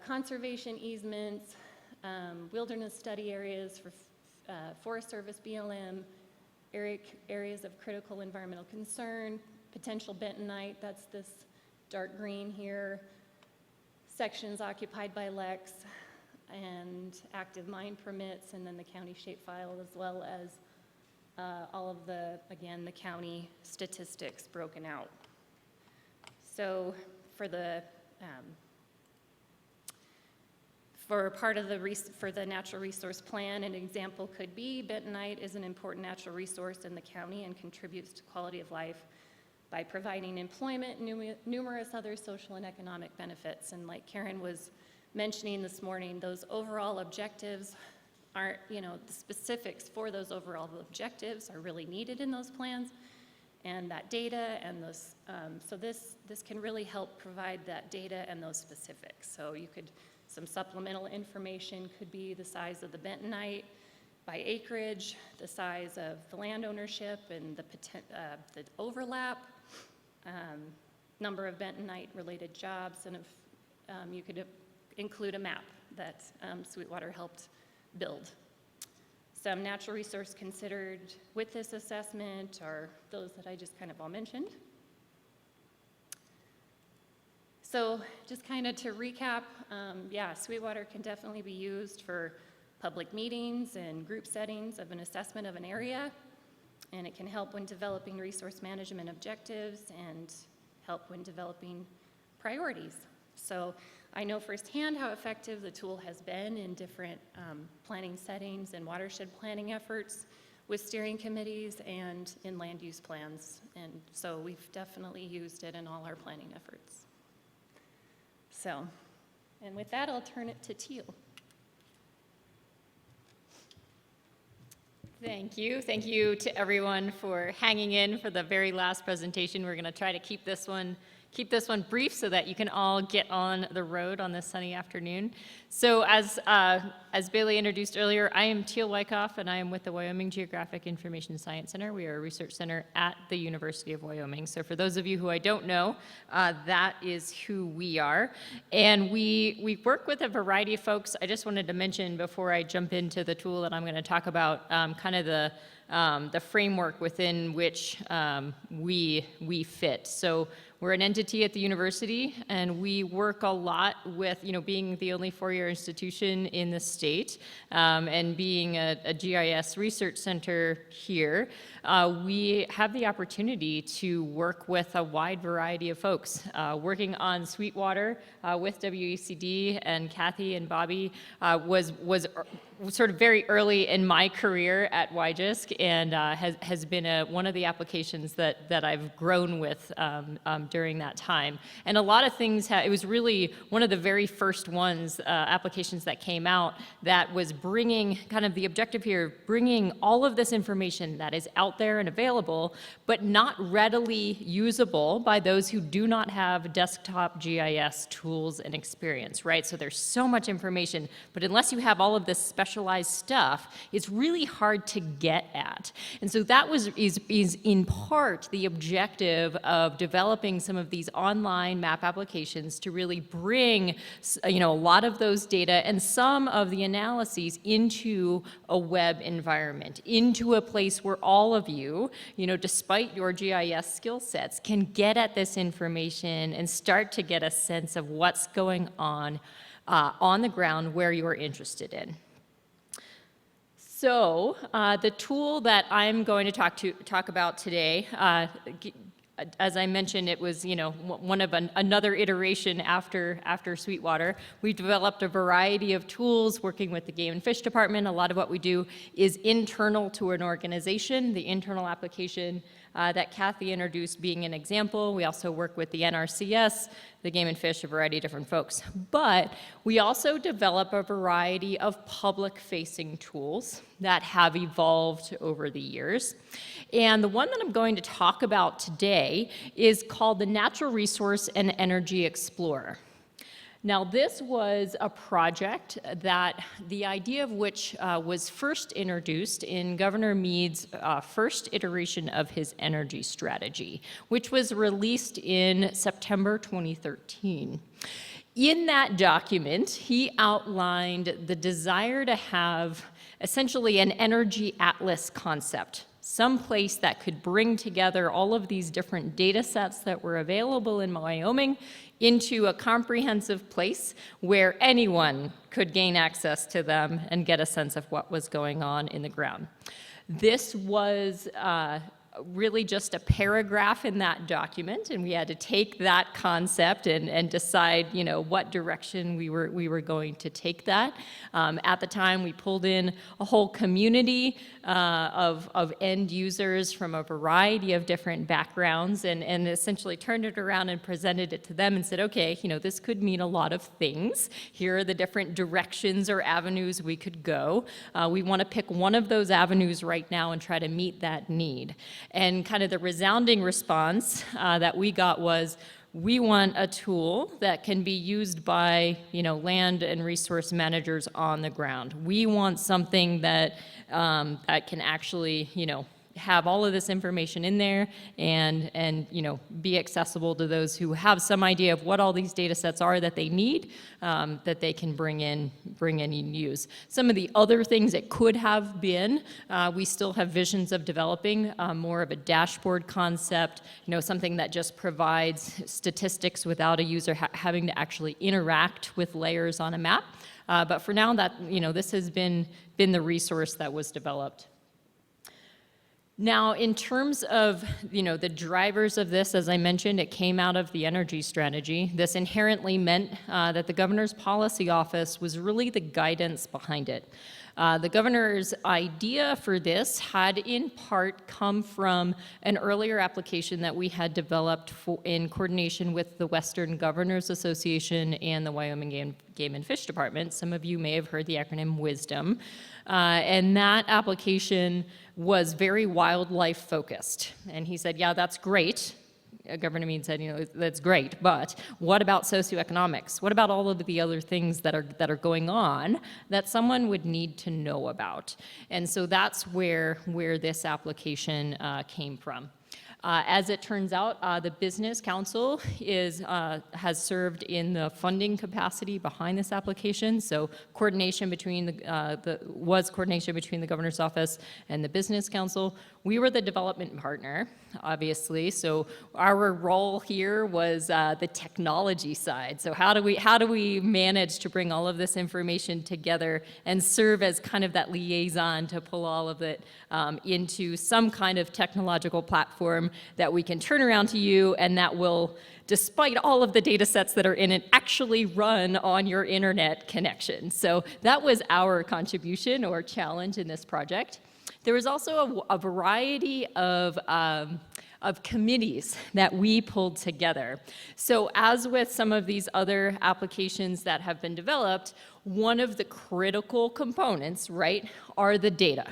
conservation easements, wilderness study areas for Forest Service, BLM, areas of critical environmental concern, potential bentonite, that's this dark green here, sections occupied by LEX, and active mine permits, and then the county shapefile, as well as all of the, again, the county statistics broken out. So for the for part of for the natural resource plan, an example could be bentonite is an important natural resource in the county and contributes to quality of life by providing employment, numerous other social and economic benefits. And like Karen was mentioning this morning, those overall objectives aren't, the specifics for those overall objectives are really needed in those plans, and that data and those, so this can really help provide that data and those specifics. So some supplemental information could be the size of the bentonite by acreage, the size of the land ownership and the overlap, number of bentonite-related jobs, and if you could include a map that Sweetwater helped build. Some natural resource considered with this assessment are those that I just kind of all mentioned. So just kind of to recap, yeah, Sweetwater can definitely be used for public meetings and group settings of an assessment of an area, and it can help when developing resource management objectives and help when developing priorities. So I know firsthand how effective the tool has been in different planning settings and watershed planning efforts with steering committees and in land use plans. And so we've definitely used it in all our planning efforts. So, and with that, I'll turn it to Teal.
Thank you. Thank you to everyone for hanging in for the very last presentation. We're going to try to keep this one brief so that you can all get on the road on this sunny afternoon. So as Bailey introduced earlier, I am Teal Wyckoff, and I am with the Wyoming Geographic Information Science Center. We are a research center at the University of Wyoming. So for those of you who I don't know, that is who we are. And we work with a variety of folks. I just wanted to mention before I jump into the tool that I'm going to talk about, kind of the framework within which we fit. So we're an entity at the university, and we work a lot with, being the only four-year institution in the state, and being a GIS research center here, we have the opportunity to work with a wide variety of folks. Working on Sweetwater with WCCA, and Kathy and Bobby was sort of very early in my career at WYGISC, and has been one of the applications that I've grown with during that time. And a lot of things, it was really one of the very first applications that came out that was bringing, kind of the objective here, bringing all of this information that is out there and available, but not readily usable by those who do not have desktop GIS tools and experience, right? So there's so much information, but unless you have all of this specialized stuff, it's really hard to get at. And so that is in part the objective of developing some of these online map applications to really bring, a lot of those data and some of the analyses into a web environment, into a place where all of you, despite your GIS skill sets, can get at this information and start to get a sense of what's going on the ground where you're interested in. So the tool that I'm going to talk about today, as I mentioned, it was one of another iteration after Sweetwater. We've developed a variety of tools working with the Game and Fish Department. A lot of what we do is internal to an organization. The internal application that Kathy introduced being an example. We also work with the NRCS, the Game and Fish, a variety of different folks. But we also develop a variety of public-facing tools that have evolved over the years. And the one that I'm going to talk about today is called the Natural Resource and Energy Explorer. Now, this was a project that the idea of which was first introduced in Governor Meade's first iteration of his energy strategy, which was released in September 2013. In that document, he outlined the desire to have essentially an energy atlas concept, some place that could bring together all of these different data sets that were available in Wyoming into a comprehensive place where anyone could gain access to them and get a sense of what was going on in the ground. This was really just a paragraph in that document, and we had to take that concept and decide, what direction we were going to take that. At the time, we pulled in a whole community of end users from a variety of different backgrounds, and essentially turned it around and presented it to them and said, okay, this could mean a lot of things. Here are the different directions or avenues we could go. We want to pick one of those avenues right now and try to meet that need. And kind of the resounding response that we got was, we want a tool that can be used by, land and resource managers on the ground. We want something that can actually, have all of this information in there and be accessible to those who have some idea of what all these data sets are that they need, that they can bring in and use. Some of the other things it could have been, we still have visions of developing more of a dashboard concept, something that just provides statistics without a user having to actually interact with layers on a map. But for now, this has been the resource that was developed. Now, in terms of, the drivers of this, as I mentioned, it came out of the energy strategy. This inherently meant that the governor's policy office was really the guidance behind it. The governor's idea for this had in part come from an earlier application that we had developed in coordination with the Western Governors Association and the Wyoming Game and Fish Department. Some of you may have heard the acronym WISDOM. And that application was very wildlife focused. And he said, yeah, that's great. Governor Means said, that's great, but what about socioeconomics? What about all of the other things that are going on that someone would need to know about? And so that's where this application came from. As it turns out, the Business Council has served in the funding capacity behind this application. So coordination between coordination between the Governor's Office and the Business Council. We were the development partner, obviously. So our role here was the technology side. So how do we manage to bring all of this information together and serve as kind of that liaison to pull all of it into some kind of technological platform that we can turn around to you and that will, despite all of the data sets that are in it, actually run on your internet connection. So that was our contribution or challenge in this project. There was also a variety of committees that we pulled together. So as with some of these other applications that have been developed, one of the critical components, right, are the data.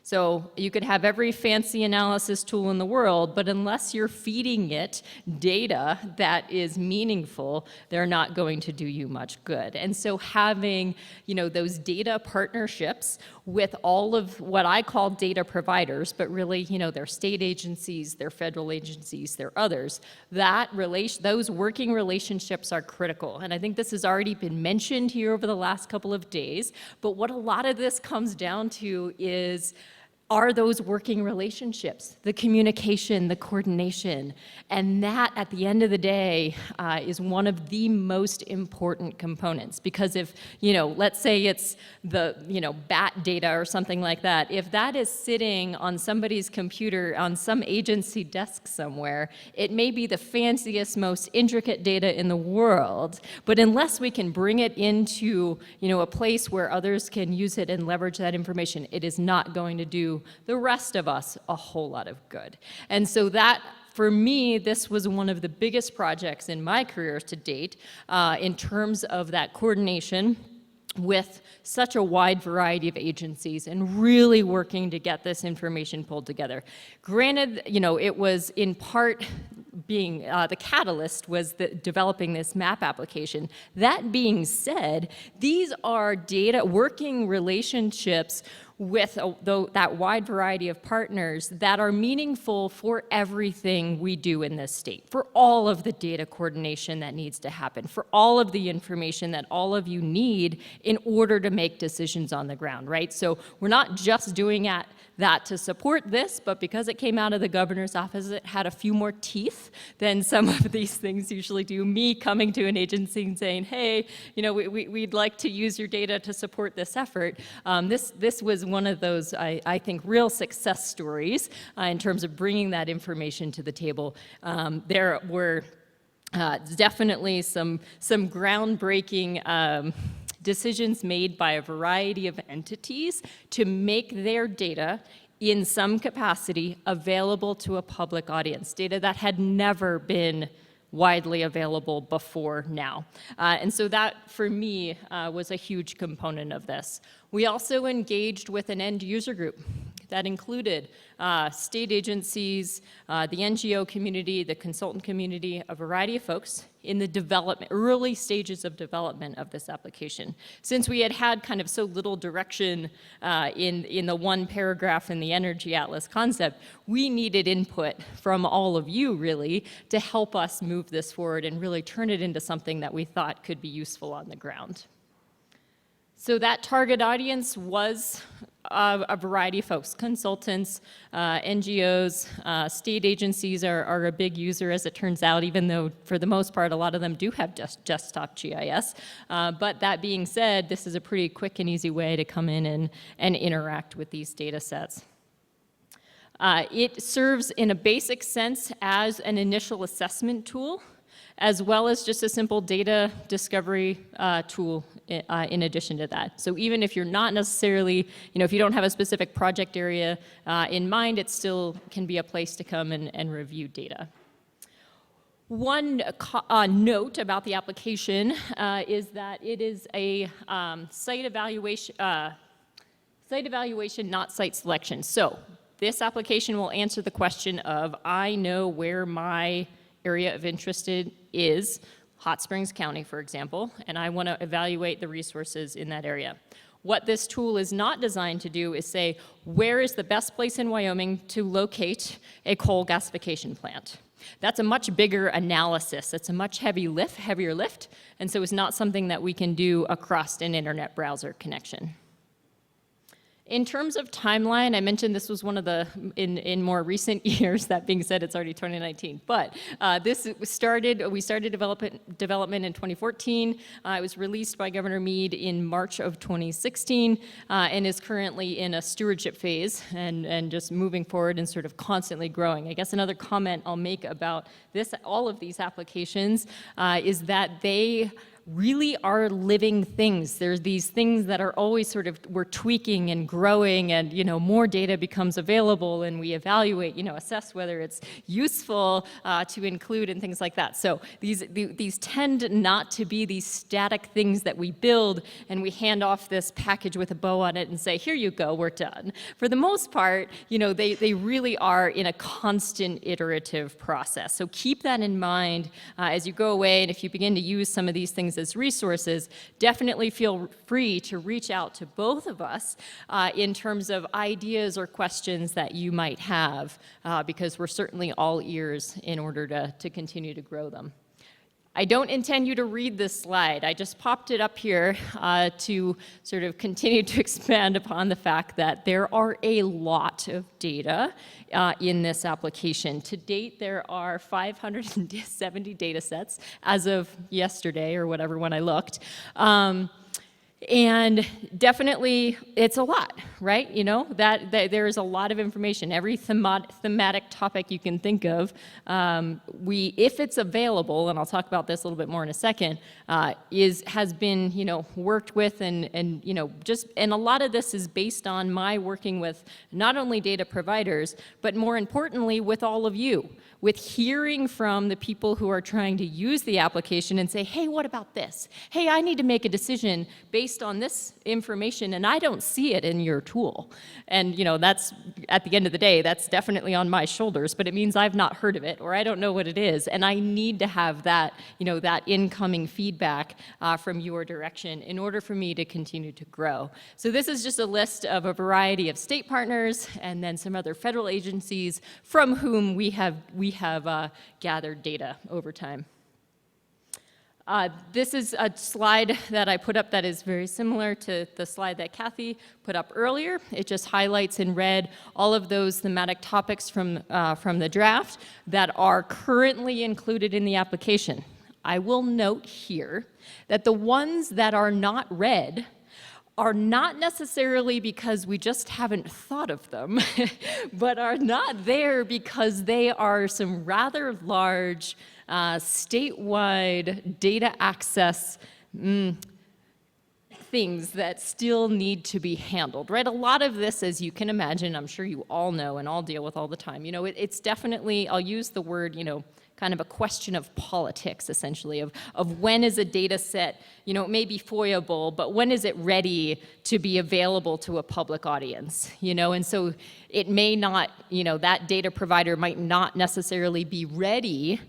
So you could have every fancy analysis tool in the world, but unless you're feeding it data that is meaningful, they're not going to do you much good. And so having, those data partnerships with all of what I call data providers, but really, they're state agencies, they're federal agencies, they're others, those working relationships are critical. And I think this has already been mentioned here over the last couple of days, but what a lot of this comes down to are those working relationships, the communication, the coordination. And that, at the end of the day, is one of the most important components. Because if, let's say it's the, bat data or something like that, if that is sitting on somebody's computer on some agency desk somewhere, it may be the fanciest, most intricate data in the world, but unless we can bring it into, a place where others can use it and leverage that information, it is not going to do the rest of us a whole lot of good. And so that, for me, this was one of the biggest projects in my career to date in terms of that coordination with such a wide variety of agencies and really working to get this information pulled together. Granted, it was in part being the catalyst was developing this map application. That being said, these are working relationships with that wide variety of partners that are meaningful for everything we do in this state, for all of the data coordination that needs to happen, for all of the information that all of you need in order to make decisions on the ground, right? So we're not just doing that to support this, but because it came out of the governor's office, it had a few more teeth than some of these things usually do. Me coming to an agency and saying, hey, we'd like to use your data to support this effort. This was one of those, I think, real success stories in terms of bringing that information to the table. There were definitely some groundbreaking decisions made by a variety of entities to make their data in some capacity available to a public audience, data that had never been widely available before now. And so that, for me, was a huge component of this. We also engaged with an end user group. That included state agencies, the NGO community, the consultant community, a variety of folks in the early stages of development of this application. Since we had kind of so little direction in the one paragraph in the Energy Atlas concept, we needed input from all of you, really, to help us move this forward and really turn it into something that we thought could be useful on the ground. So that target audience was a variety of folks, consultants, NGOs, state agencies are a big user, as it turns out, even though for the most part a lot of them do have desktop GIS. But that being said, this is a pretty quick and easy way to come in and interact with these data sets. It serves in a basic sense as an initial assessment tool, as well as just a simple data discovery tool in addition to that. So even if you're not necessarily, if you don't have a specific project area in mind, it still can be a place to come and review data. One note about the application is that it is a site evaluation, not site selection. So this application will answer the question of, I know where my area of interest is, Hot Springs County, for example, and I want to evaluate the resources in that area. What this tool is not designed to do is say, where is the best place in Wyoming to locate a coal gasification plant? That's a much bigger analysis. It's a much heavier lift, and so it's not something that we can do across an internet browser connection. In terms of timeline, I mentioned this was one of the, in more recent years, that being said, it's already 2019, but we started development in 2014. It was released by Governor Meade in March of 2016 and is currently in a stewardship phase and just moving forward and sort of constantly growing. I guess another comment I'll make about all of these applications is that they really are living things. There's these things that are always sort of, we're tweaking and growing, and more data becomes available, and we evaluate, assess whether it's useful to include and things like that. So these tend not to be these static things that we build and we hand off this package with a bow on it and say, here you go, we're done. For the most part, they really are in a constant iterative process. So keep that in mind as you go away, and if you begin to use some of these things as resources, definitely feel free to reach out to both of us in terms of ideas or questions that you might have, because we're certainly all ears in order to continue to grow them. I don't intend you to read this slide. I just popped it up here to sort of continue to expand upon the fact that there are a lot of data in this application. To date, there are 570 data sets as of yesterday or whatever when I looked. And definitely, it's a lot, right? That there's a lot of information. Every thematic topic you can think of, if it's available, and I'll talk about this a little bit more in a second, has been, worked with, and a lot of this is based on my working with not only data providers, but more importantly, with all of you, with hearing from the people who are trying to use the application and say, hey, what about this? Hey, I need to make a decision based on this information, and I don't see it in your tool. And that's, at the end of the day, that's definitely on my shoulders, but it means I've not heard of it, or I don't know what it is, and I need to have that, that incoming feedback from your direction in order for me to continue to grow. So this is just a list of a variety of state partners and then some other federal agencies from whom we have gathered data over time. This is a slide that I put up that is very similar to the slide that Kathy put up earlier. It just highlights in red all of those thematic topics from the draft that are currently included in the application. I will note here that the ones that are not red are not necessarily because we just haven't thought of them, but are not there because they are some rather large statewide data access things that still need to be handled, right? A lot of this, as you can imagine, I'm sure you all know and all deal with all the time, it's definitely, I'll use the word, kind of a question of politics, essentially, of when is a data set, you know, it may be FOIA-able, but when is it ready to be available to a public audience, you know? And so it may not, you know, that data provider might not necessarily be ready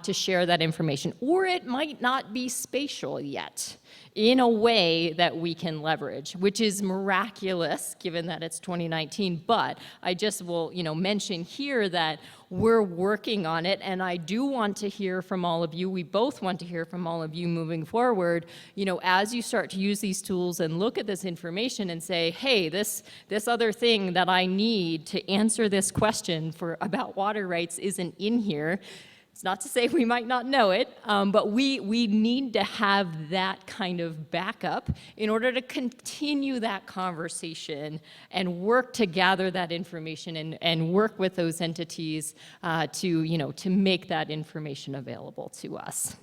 to share that information, or it might not be spatial yet in a way that we can leverage, which is miraculous given that it's 2019. But I just will, you know, mention here that we're working on it, and I do want to hear from all of you. We both want to hear from all of you moving forward, you know, as you start to use these tools and look at this information and say, hey, this other thing that I need to answer this question about water rights isn't in here. It's not to say we might not know it, but we need to have that kind of backup in order to continue that conversation and work to gather that information and work with those entities to make that information available to us.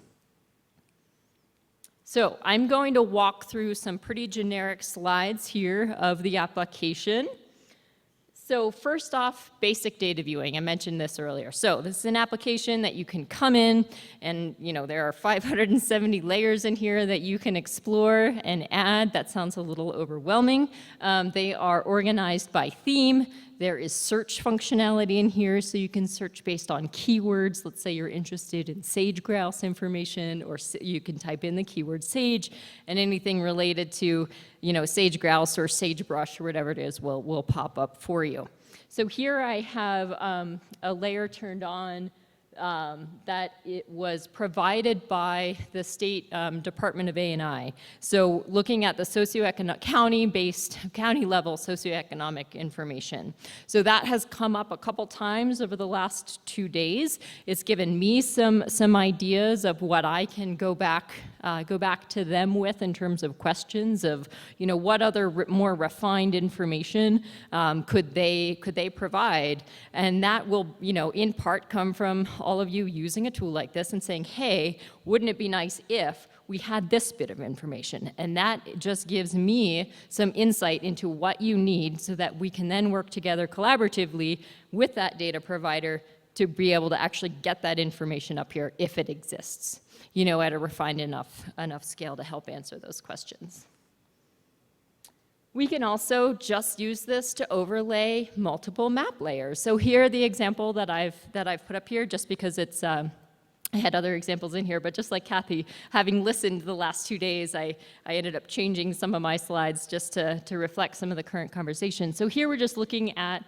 So I'm going to walk through some pretty generic slides here of the application. So first off, basic data viewing. I mentioned this earlier. So this is an application that you can come in and, you know, there are 570 layers in here that you can explore and add. That sounds a little overwhelming. They are organized by theme. There is search functionality in here, so you can search based on keywords. Let's say you're interested in sage grouse information, or you can type in the keyword sage, and anything related to, you know, sage grouse or sagebrush or whatever it is will pop up for you. So here I have a layer turned on that it was provided by the State Department of A&I. So looking at the county level socioeconomic information. So that has come up a couple times over the last 2 days. It's given me some ideas of what I can go back to them with in terms of questions of, you know, what other more refined information could they provide, and that will, you know, in part come from all of you using a tool like this and saying, hey, wouldn't it be nice if we had this bit of information? And that just gives me some insight into what you need so that we can then work together collaboratively with that data provider to be able to actually get that information up here if it exists, you know, at a refined enough scale to help answer those questions. We can also just use this to overlay multiple map layers. So here the example that I've put up here, just because it's I had other examples in here, but just like Kathy, having listened the last 2 days, I ended up changing some of my slides just to reflect some of the current conversation. So here we're just looking at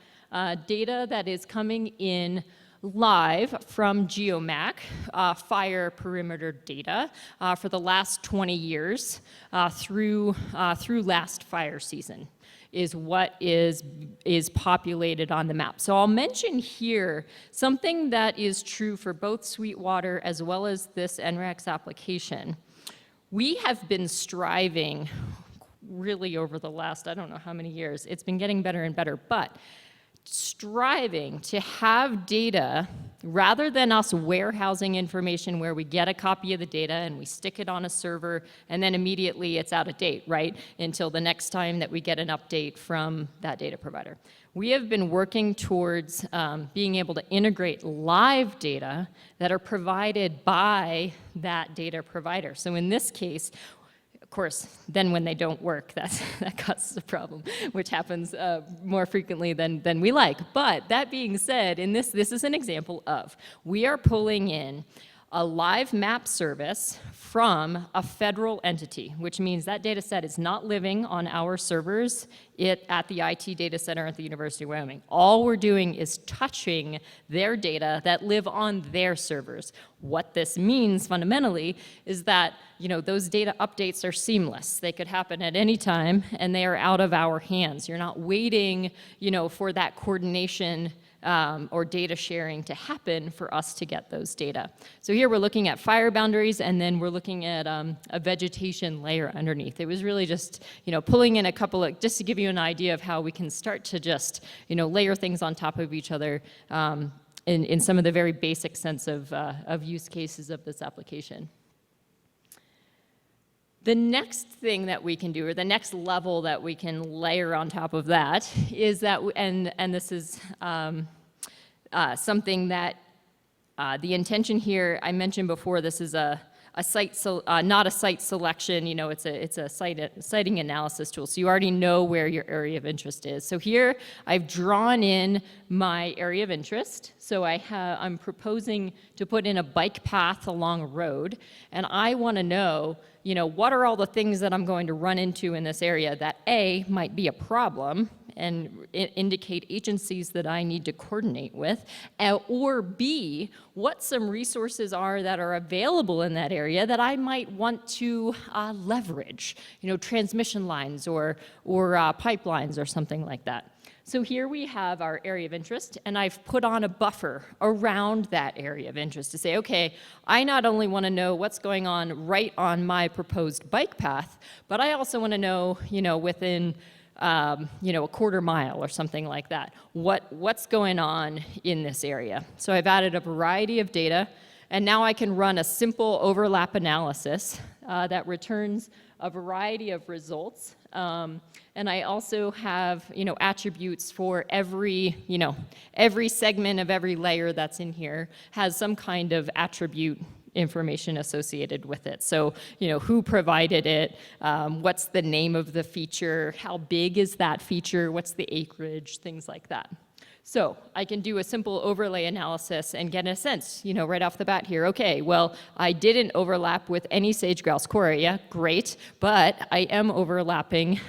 data that is coming in live from GeoMac, fire perimeter data for the last 20 years through last fire season is what is populated on the map. So I'll mention here something that is true for both Sweetwater as well as this NREX application. We have been striving really over the last, I don't know how many years, it's been getting better and better, but striving to have data, rather than us warehousing information where we get a copy of the data and we stick it on a server and then immediately it's out of date, right? Until the next time that we get an update from that data provider. We have been working towards being able to integrate live data that are provided by that data provider. So in this case, of course, then when they don't work, that causes a problem, which happens more frequently than we like. But that being said, this is an example of, we are pulling in a live map service from a federal entity, which means that data set is not living on our servers at the IT data center at the University of Wyoming. All we're doing is touching their data that live on their servers. What this means fundamentally is that, you know, those data updates are seamless. They could happen at any time and they are out of our hands. You're not waiting, you know, for that coordination or data sharing to happen for us to get those data. So here we're looking at fire boundaries, and then we're looking at a vegetation layer underneath. It was really just, you know, pulling in a couple of, just to give you an idea of how we can start to just, you know, layer things on top of each other in some of the very basic sense of use cases of this application. The next thing that we can do, or the next level that we can layer on top of that, is that, and this is something that The intention here, I mentioned before, this is not a site selection, it's a siting analysis tool. So you already know where your area of interest is. So here I've drawn in my area of interest. So I'm proposing to put in a bike path along a road, and I want to know, what are all the things that I'm going to run into in this area that A, might be a problem and indicate agencies that I need to coordinate with, or B, what some resources are that are available in that area that I might want to leverage, transmission lines or pipelines or something like that. So here we have our area of interest, and I've put on a buffer around that area of interest to say, okay, I not only want to know what's going on right on my proposed bike path, but I also want to know, within a quarter mile or something like that, what's going on in this area. So I've added a variety of data, and now I can run a simple overlap analysis that returns a variety of results. And I also have, attributes for every segment of every layer that's in here has some kind of attribute information associated with it. So, who provided it, what's the name of the feature, how big is that feature, what's the acreage, things like that. So I can do a simple overlay analysis and get a sense, right off the bat here, okay, well, I didn't overlap with any sage-grouse core area, great, but I am overlapping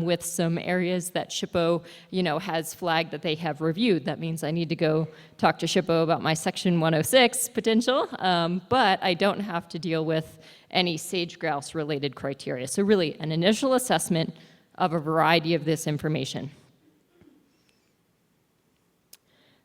with some areas that SHPO, has flagged that they have reviewed. That means I need to go talk to SHPO about my Section 106 potential, but I don't have to deal with any sage-grouse related criteria. So really an initial assessment of a variety of this information.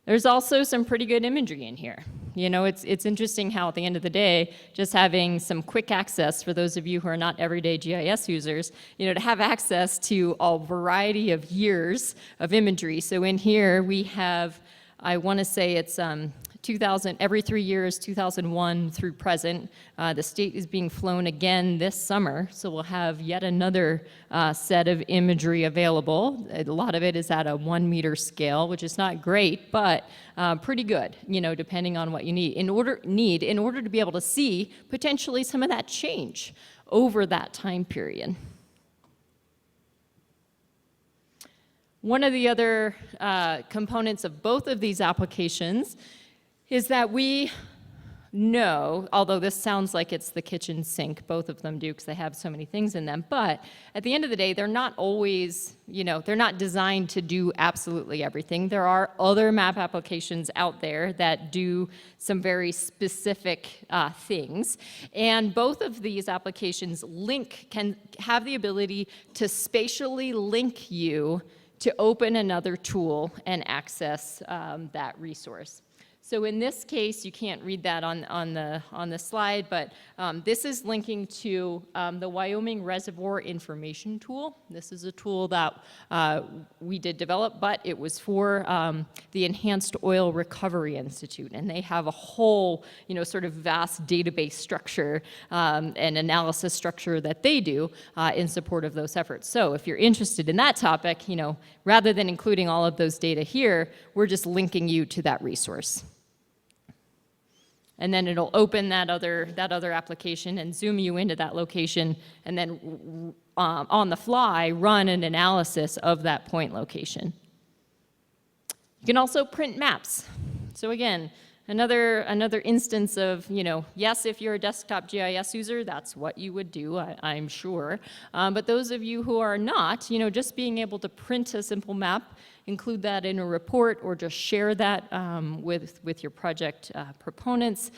There's also some pretty good imagery in here. It's interesting how at the end of the day, just having some quick access for those of you who are not everyday GIS users, to have access to a variety of years of imagery. So in here we have, I want to say it's 2000, every 3 years, 2001 through present. The state is being flown again this summer, so we'll have yet another set of imagery available. A lot of it is at a 1 meter scale, which is not great, but pretty good, depending on what you need. In order to be able to see potentially some of that change over that time period. One of the other components of both of these applications is that we know, although this sounds like it's the kitchen sink, both of them do because they have so many things in them, but at the end of the day, they're not always, they're not designed to do absolutely everything. There are other map applications out there that do some very specific things, and both of these applications can have the ability to spatially link you to open another tool and access that resource. So in this case, you can't read that on the slide, but this is linking to the Wyoming Reservoir Information Tool. This is a tool that we did develop, but it was for the Enhanced Oil Recovery Institute, and they have a whole, sort of vast database structure and analysis structure that they do in support of those efforts. So if you're interested in that topic, rather than including all of those data here, we're just linking you to that resource. And then it'll open that other application and zoom you into that location, and then on the fly, run an analysis of that point location. You can also print maps. So again, another instance of, yes, if you're a desktop GIS user, that's what you would do, I'm sure. But those of you who are not, just being able to print a simple map, include that in a report, or just share that with your project proponents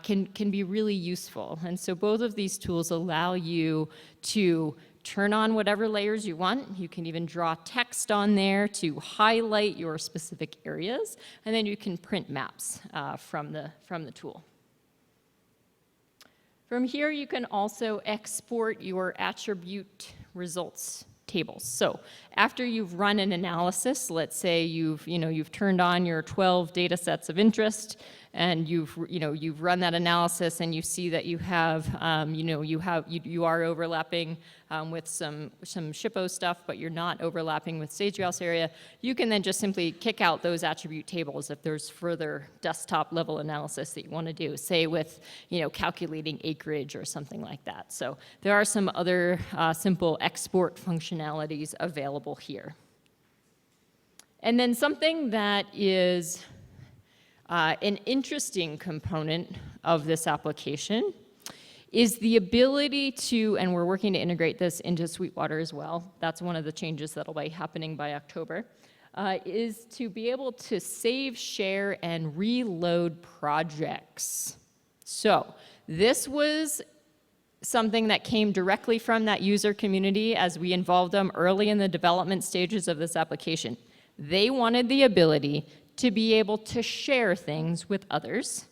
can be really useful. And so both of these tools allow you to turn on whatever layers you want. You can even draw text on there to highlight your specific areas, and then you can print maps from the tool. From here, you can also export your attribute results tables. So after you've run an analysis, let's say you've turned on your 12 data sets of interest, and you've run that analysis and you see that you have, you are overlapping with some SHPO stuff, but you're not overlapping with sage grouse area, you can then just simply kick out those attribute tables if there's further desktop level analysis that you want to do, say with, calculating acreage or something like that. So there are some other simple export functionalities available here. And then something that is an interesting component of this application is the ability to, and we're working to integrate this into Sweetwater as well, that's one of the changes that'll be happening by October, is to be able to save, share, and reload projects. So this was something that came directly from that user community as we involved them early in the development stages of this application. They wanted the ability to be able to share things with others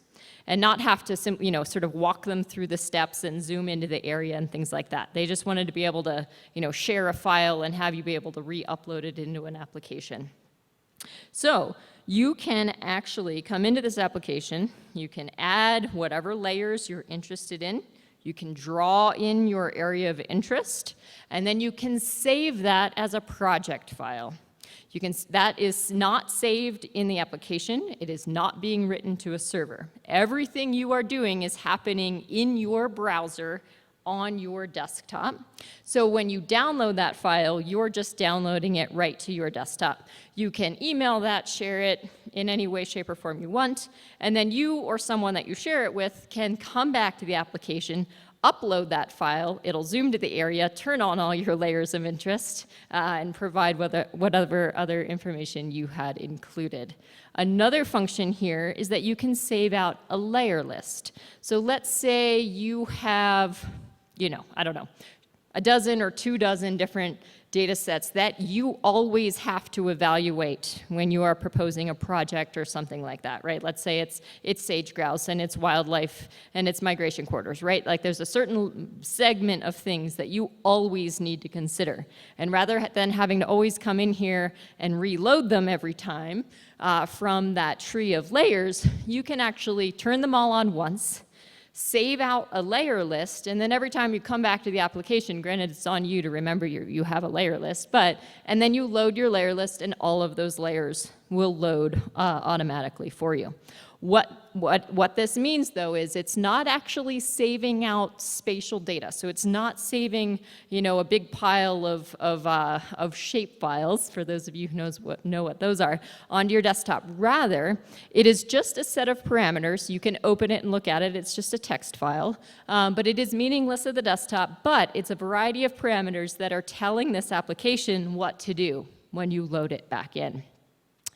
and not have to sort of walk them through the steps and zoom into the area and things like that. They just wanted to be able to, share a file and have you be able to re-upload it into an application. So you can actually come into this application, you can add whatever layers you're interested in, you can draw in your area of interest, and then you can save that as a project file. That is not saved in the application. It is not being written to a server. Everything you are doing is happening in your browser on your desktop. So when you download that file, you're just downloading it right to your desktop. You can email that, share it in any way, shape, or form you want, and then you or someone that you share it with can come back to the application, upload that file, it'll zoom to the area, turn on all your layers of interest, and provide whatever other information you had included. Another function here is that you can save out a layer list. So let's say you have, I don't know, a dozen or 2 dozen different data sets that you always have to evaluate when you are proposing a project or something like that, right? Let's say it's sage grouse and it's wildlife and it's migration corridors, right? Like there's a certain segment of things that you always need to consider. And rather than having to always come in here and reload them every time from that tree of layers, you can actually turn them all on once, save out a layer list, and then every time you come back to the application, granted it's on you to remember you have a layer list, and then you load your layer list and all of those layers will load automatically for you. What this means though is it's not actually saving out spatial data. So it's not saving, a big pile of shape files, for those of you who know what those are, onto your desktop. Rather, it is just a set of parameters. You can open it and look at it. It's just a text file, but it is meaningless at the desktop, but it's a variety of parameters that are telling this application what to do when you load it back in.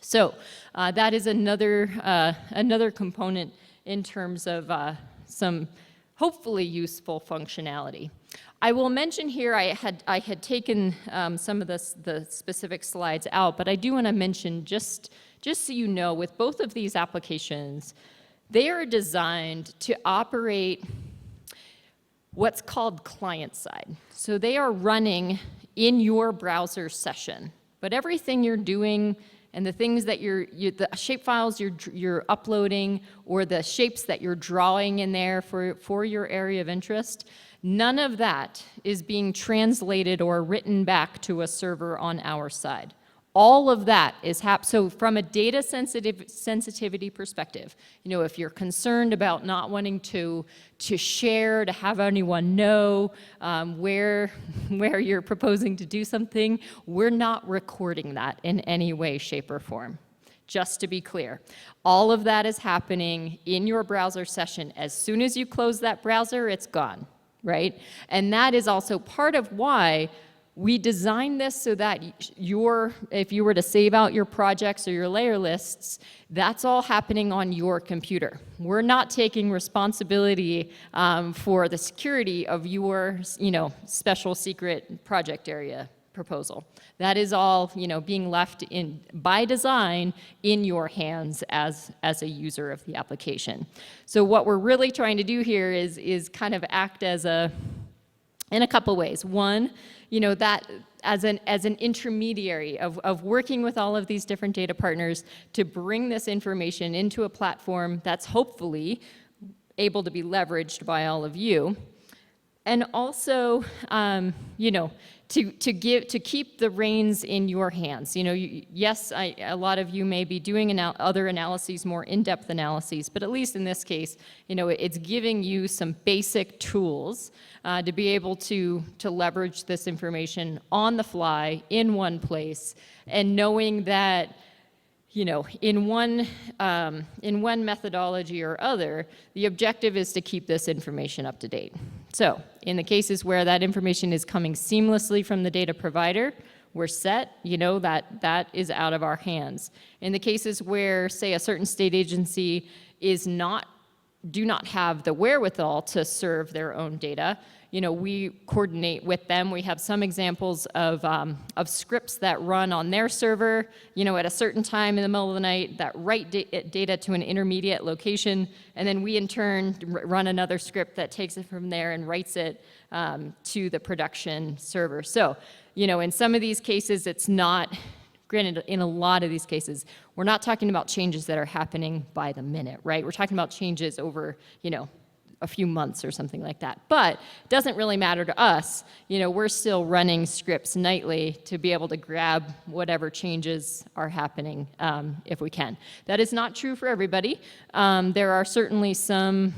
So that is another component in terms of some hopefully useful functionality. I will mention here I had taken some of the specific slides out, but I do want to mention just so you know, with both of these applications, they are designed to operate what's called client side. So they are running in your browser session, but everything you're doing and the things that the shape files you're uploading or the shapes that you're drawing in there for your area of interest, none of that is being translated or written back to a server on our side. All of that is so from a data sensitivity perspective, if you're concerned about not wanting to share, to have anyone know where you're proposing to do something, we're not recording that in any way, shape, or form. Just to be clear, all of that is happening in your browser session. As soon as you close that browser, it's gone, right? And that is also part of why we designed this so that if you were to save out your projects or your layer lists, that's all happening on your computer. We're not taking responsibility for the security of your, special secret project area proposal. That is all, being left by design in your hands as a user of the application. So what we're really trying to do here is kind of act as a in a couple ways. One, that as an intermediary of working with all of these different data partners to bring this information into a platform that's hopefully able to be leveraged by all of you. And also, to keep the reins in your hands. Yes, a lot of you may be doing other analyses, more in-depth analyses, but at least in this case, it's giving you some basic tools to be able to leverage this information on the fly in one place, and knowing that in one methodology or other, the objective is to keep this information up to date. So in the cases where that information is coming seamlessly from the data provider, we're set, that is out of our hands. In the cases where, say, a certain state agency do not have the wherewithal to serve their own data, we coordinate with them. We have some examples of scripts that run on their server, at a certain time in the middle of the night that write data to an intermediate location, and then we in turn run another script that takes it from there and writes it to the production server. So, in some of these cases, it's not, granted, in a lot of these cases, we're not talking about changes that are happening by the minute, right? We're talking about changes over, a few months or something like that. But it doesn't really matter to us. We're still running scripts nightly to be able to grab whatever changes are happening if we can. That is not true for everybody. There are certainly some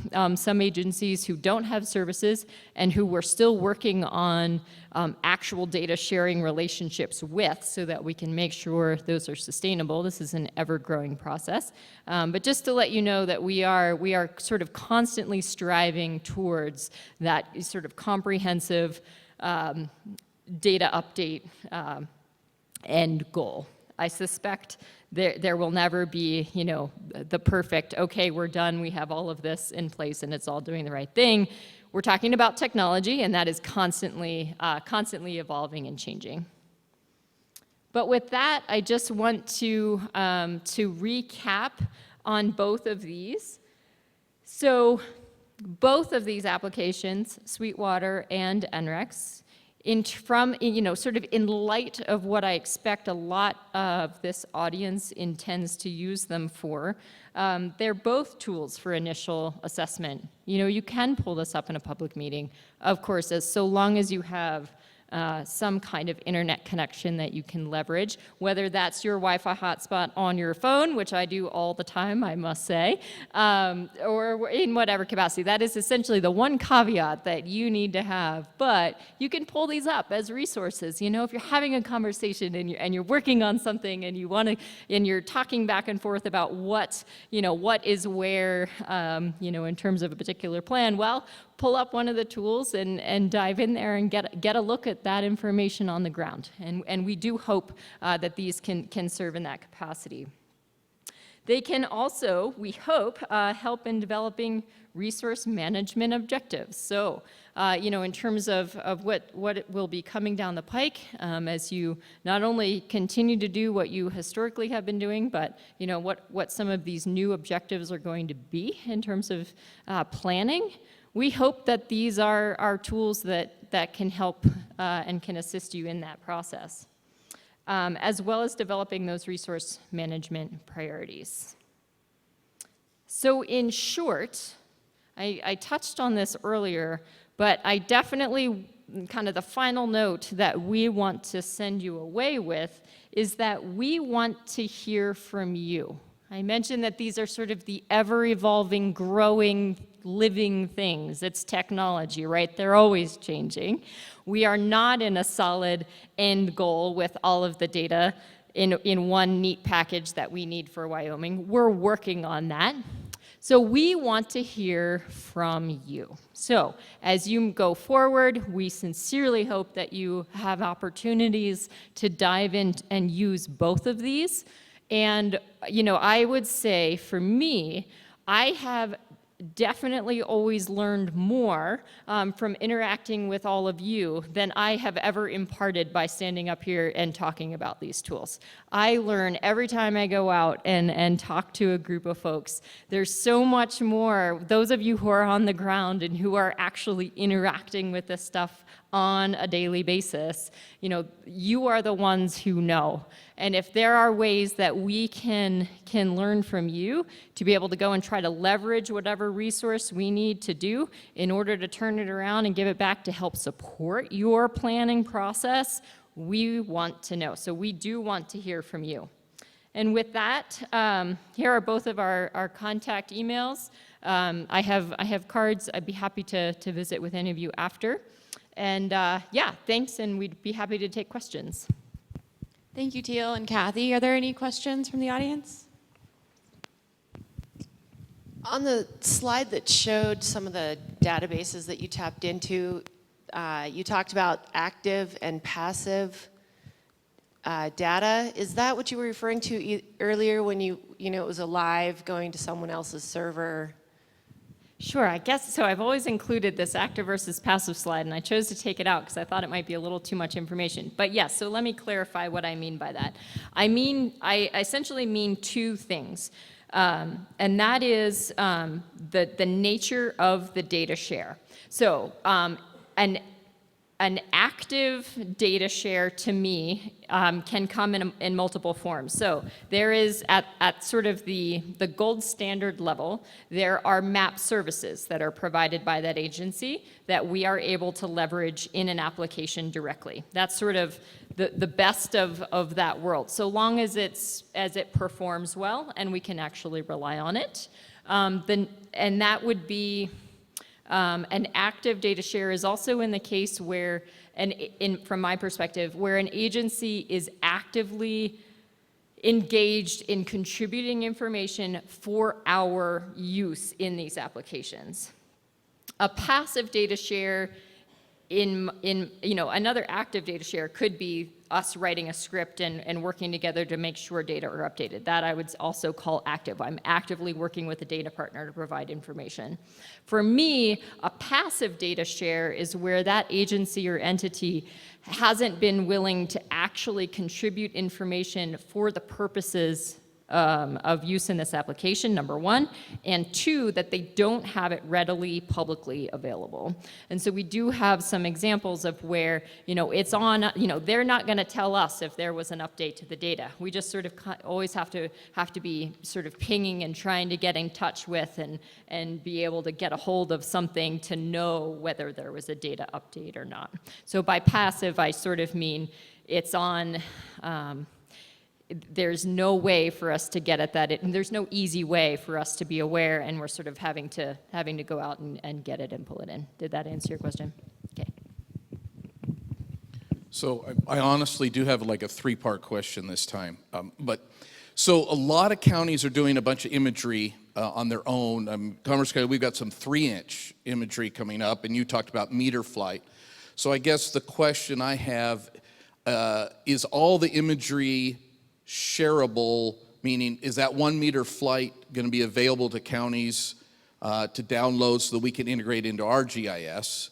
agencies who don't have services and who we're still working on actual data sharing relationships with, so that we can make sure those are sustainable. This is an ever-growing process. But just to let you know that we are sort of constantly striving towards that sort of comprehensive data update end goal. I suspect there will never be, the perfect, okay, we're done, we have all of this in place and it's all doing the right thing. We're talking about technology, and that is constantly evolving and changing. But with that, I just want to recap on both of these. So both of these applications, Sweetwater and NREX, sort of in light of what I expect a lot of this audience intends to use them for, they're both tools for initial assessment. You can pull this up in a public meeting, of course, so long as you have some kind of internet connection that you can leverage, whether that's your Wi-Fi hotspot on your phone, which I do all the time, I must say, or in whatever capacity. That is essentially the one caveat that you need to have, but you can pull these up as resources. If you're having a conversation and you're working on something and and you're talking back and forth about what is where, in terms of a particular plan, well, pull up one of the tools and dive in there and get a look at that information on the ground. And we do hope that these can serve in that capacity. They can also, we hope, help in developing resource management objectives. So, in terms of what will be coming down the pike, as you not only continue to do what you historically have been doing, but what some of these new objectives are going to be in terms of planning. We hope that these are tools that can help and can assist you in that process, as well as developing those resource management priorities. So in short, I touched on this earlier, but I definitely, kind of the final note that we want to send you away with is that we want to hear from you. I mentioned that these are sort of the ever-evolving, growing, living things. It's technology, right? They're always changing. We are not in a solid end goal with all of the data in one neat package that we need for Wyoming. We're working on that. So we want to hear from you. So as you go forward, we sincerely hope that you have opportunities to dive in and use both of these. And, I would say for me, I have definitely always learned more from interacting with all of you than I have ever imparted by standing up here and talking about these tools. I learn every time I go out and talk to a group of folks. There's so much more. Those of you who are on the ground and who are actually interacting with this stuff on a daily basis, you know, you are the ones who know. And if there are ways that we can learn from you to be able to go and try to leverage whatever resource we need to do in order to turn it around and give it back to help support your planning process, we want to know. So we do want to hear from you. And with that, here are both of our contact emails. I have cards. I'd be happy to visit with any of you after. And yeah, thanks, and we'd be happy to take questions.
Thank you, Teal and Kathy. Are there any questions from the audience?
On the slide that showed some of the databases that you tapped into, you talked about active and passive data. Is that what you were referring to earlier when you know, it was alive going to someone else's server?
Sure, I guess so. I've always included this active versus passive slide, and I chose to take it out because I thought it might be a little too much information. But yes, so let me clarify what I mean by that. I essentially mean two things, and that is the nature of the data share. So an active data share to me can come in multiple forms. So there is at sort of the gold standard level, there are map services that are provided by that agency that we are able to leverage in an application directly. That's sort of the best of that world, so long as it performs well and we can actually rely on it. And that would be an active data share is also in the case where, from my perspective, where an agency is actively engaged in contributing information for our use in these applications. A passive data share another active data share could be us writing a script and working together to make sure data are updated. That I would also call active. I'm actively working with a data partner to provide information. For me, a passive data share is where that agency or entity hasn't been willing to actually contribute information for the purposes of use in this application, number one, and two, that they don't have it readily publicly available. And so we do have some examples of where, it's on, they're not going to tell us if there was an update to the data. We just sort of always have to be sort of pinging and trying to get in touch with and be able to get a hold of something to know whether there was a data update or not. So by passive, I sort of mean it's on, there's no way for us to get at that. And there's no easy way for us to be aware, and we're sort of having to go out and get it and pull it in. Did that answer your question? Okay.
So I honestly do have like a three-part question this time. So a lot of counties are doing a bunch of imagery on their own. Commerce County, we've got some 3-inch imagery coming up, and you talked about meter flight. So I guess the question I have is all the imagery shareable, meaning is that 1 meter flight going to be available to counties to download so that we can integrate into our GIS?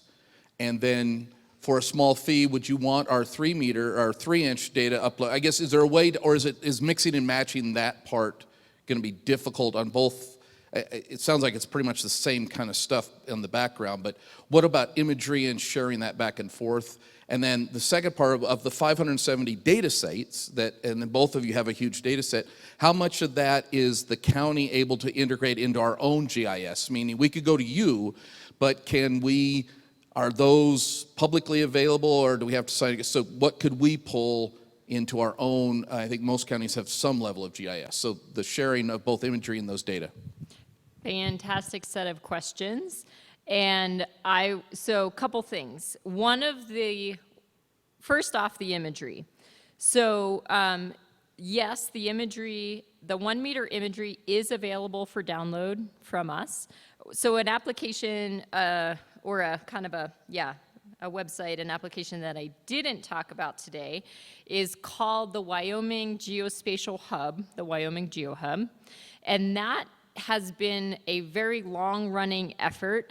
And then for a small fee, would you want our 3-inch data upload? I guess, is there a way or is mixing and matching that part going to be difficult on both? It sounds like it's pretty much the same kind of stuff in the background, but what about imagery and sharing that back and forth? And then the second part of the 570 data sets and then both of you have a huge data set, how much of that is the county able to integrate into our own GIS? Meaning we could go to you, but are those publicly available, or do we have to sign it? So what could we pull into our own? I think most counties have some level of GIS. So the sharing of both imagery and those data.
Fantastic set of questions. And so a couple things. First off, the imagery. So yes, the imagery, the 1 meter imagery is available for download from us. So an application or a kind of a website, an application that I didn't talk about today is called the Wyoming Geospatial Hub, the Wyoming GeoHub. And that has been a very long-running effort,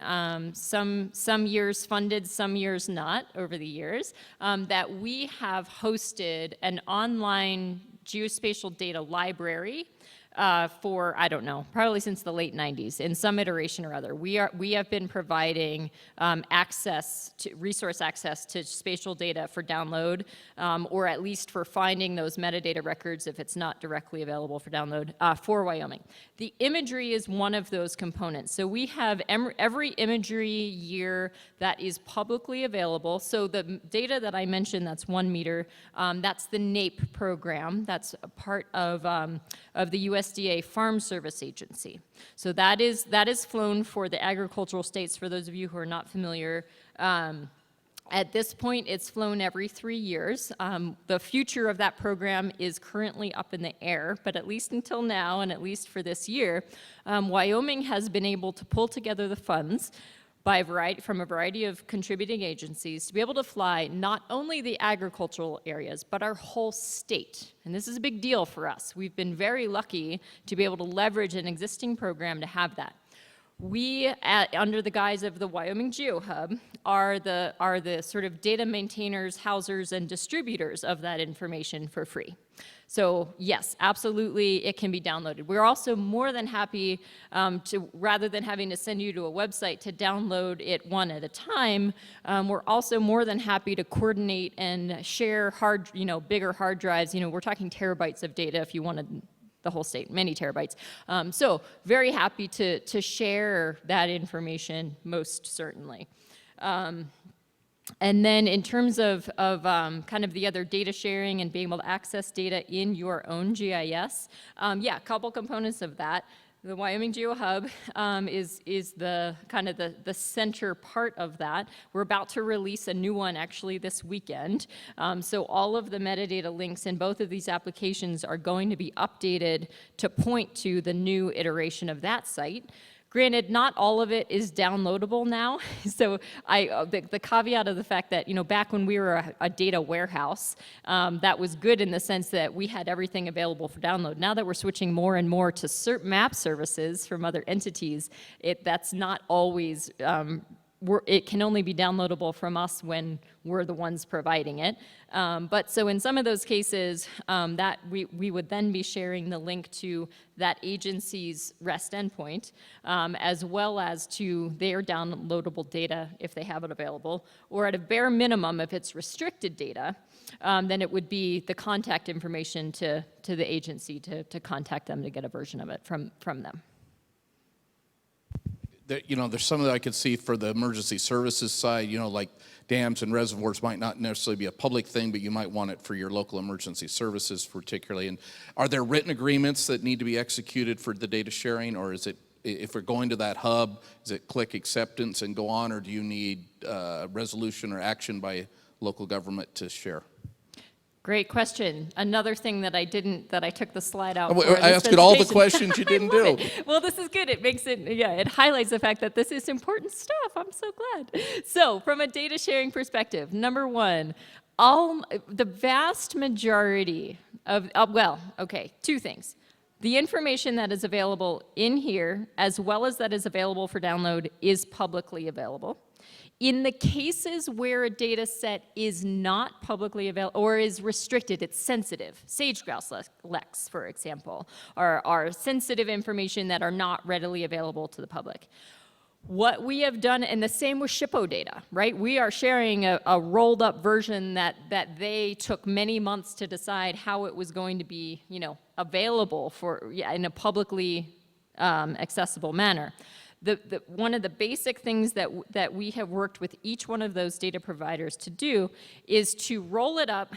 some years funded, some years not over the years, that we have hosted an online geospatial data library for, I don't know, probably since the late 90s in some iteration or other. We have been providing resource access to spatial data for download, or at least for finding those metadata records if it's not directly available for download for Wyoming. The imagery is one of those components. So we have every imagery year that is publicly available. So the data that I mentioned, that's 1 meter, that's the NAPE program. That's a part of the USDA Farm Service Agency. So that is flown for the agricultural states, for those of you who are not familiar. At this point, it's flown every 3 years. The future of that program is currently up in the air, but at least until now, and at least for this year, Wyoming has been able to pull together the funds from a variety of contributing agencies to be able to fly not only the agricultural areas, but our whole state. And this is a big deal for us. We've been very lucky to be able to leverage an existing program to have that. We, under the guise of the Wyoming GeoHub, are the sort of data maintainers, housers, and distributors of that information for free. So yes, absolutely, it can be downloaded. We're also more than happy rather than having to send you to a website to download it one at a time, we're also more than happy to coordinate and share bigger hard drives. We're talking terabytes of data if you wanted the whole state, many terabytes. So very happy to share that information, most certainly. And then in terms of kind of the other data sharing and being able to access data in your own GIS, yeah, a couple components of that. The Wyoming GeoHub is the kind of the center part of that. We're about to release a new one actually this weekend. So all of the metadata links in both of these applications are going to be updated to point to the new iteration of that site. Granted, not all of it is downloadable now. So the caveat of the fact that, back when we were a data warehouse, that was good in the sense that we had everything available for download. Now that we're switching more and more to map services from other entities, that's not always, it can only be downloadable from us when we're the ones providing it. But so in some of those cases, that we would then be sharing the link to that agency's REST endpoint, as well as to their downloadable data if they have it available, or at a bare minimum, if it's restricted data, then it would be the contact information to the agency to contact them to get a version of it from them.
There's some that I could see for the emergency services side, like dams and reservoirs might not necessarily be a public thing, but you might want it for your local emergency services particularly. And are there written agreements that need to be executed for the data sharing, or is it, if we're going to that hub, is it click acceptance and go on, or do you need resolution or action by local government to share?
Great question. Another thing that I took the slide out for.
I asked all the questions you didn't do.
Well, this is good. It makes it, it highlights the fact that this is important stuff. I'm so glad. So from a data sharing perspective, number one, the vast majority of, two things. The information that is available in here, as well as that is available for download, is publicly available. In the cases where a data set is not publicly available or is restricted, it's sensitive, sage-grouse leks, for example, are sensitive information that are not readily available to the public. What we have done, and the same with SHPO data, right? We are sharing a rolled up version that they took many months to decide how it was going to be, available in a publicly accessible manner. One of the basic things that we have worked with each one of those data providers to do is to roll it up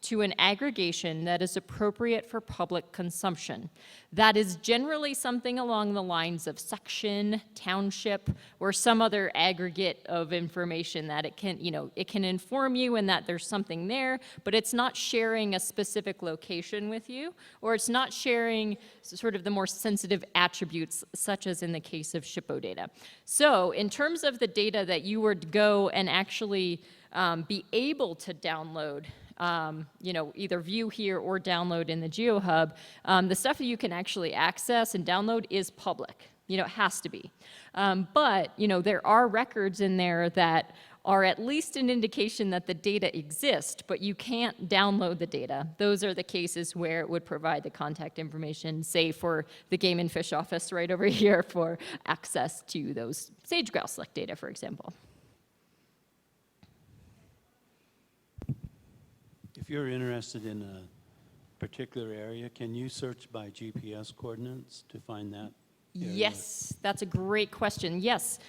to an aggregation that is appropriate for public consumption. That is generally something along the lines of section, township, or some other aggregate of information that it can inform you and that there's something there, but it's not sharing a specific location with you, or it's not sharing sort of the more sensitive attributes, such as in the case of SHPO data. So in terms of the data that you were to go and actually be able to download either view here or download in the GeoHub, the stuff that you can actually access and download is public. It has to be. But there are records in there that are at least an indication that the data exists, but you can't download the data. Those are the cases where it would provide the contact information, say for the Game and Fish Office right over here for access to those sage-grouse select data, for example.
If you're interested in a particular area, can you search by GPS coordinates to find that area?
Yes, that's a great question. Yes.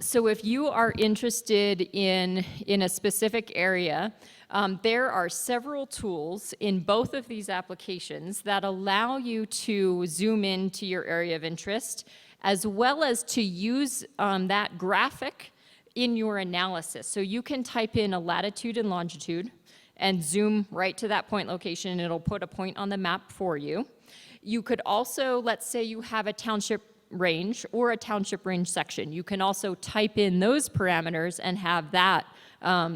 So if you are interested in a specific area, there are several tools in both of these applications that allow you to zoom into your area of interest, as well as to use that graphic in your analysis. So you can type in a latitude and longitude and zoom right to that point location, and it'll put a point on the map for you. You could also, let's say you have a township range or a township range section. You can also type in those parameters and have that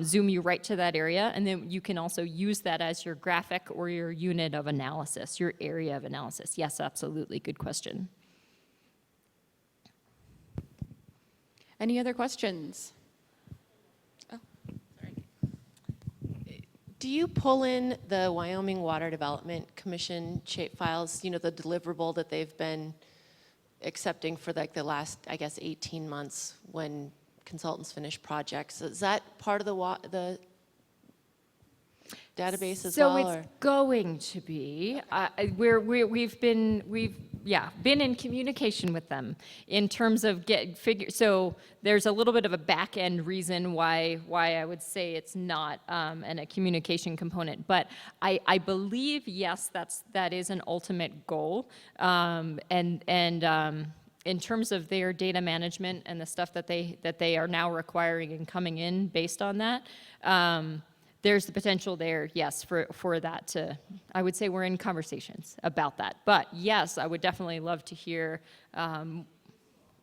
zoom you right to that area, and then you can also use that as your graphic or your unit of analysis, your area of analysis. Yes, absolutely, good question.
Any other questions?
Do you pull in the Wyoming Water Development Commission shape files, the deliverable that they've been accepting for like the last, I guess, 18 months when consultants finish projects? Is that part of the database as well?
So it's going to be. We've been in communication with them in terms of So there's a little bit of a back end reason why I would say it's not a communication component. But I believe yes, that is an ultimate goal. In terms of their data management and the stuff that they are now requiring and coming in based on that. There's the potential there, yes, for that to, I would say we're in conversations about that. But yes, I would definitely love to hear,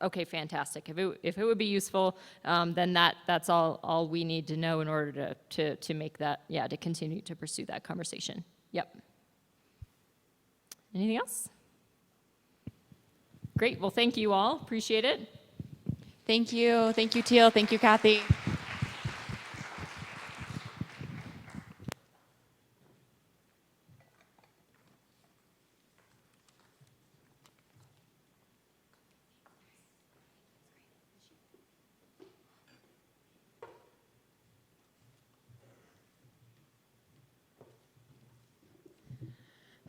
okay, fantastic. If it would be useful, then that's all we need to know in order to make that, to continue to pursue that conversation. Yep. Anything else? Great, well, thank you all, appreciate it.
Thank you, Teal, thank you, Kathy.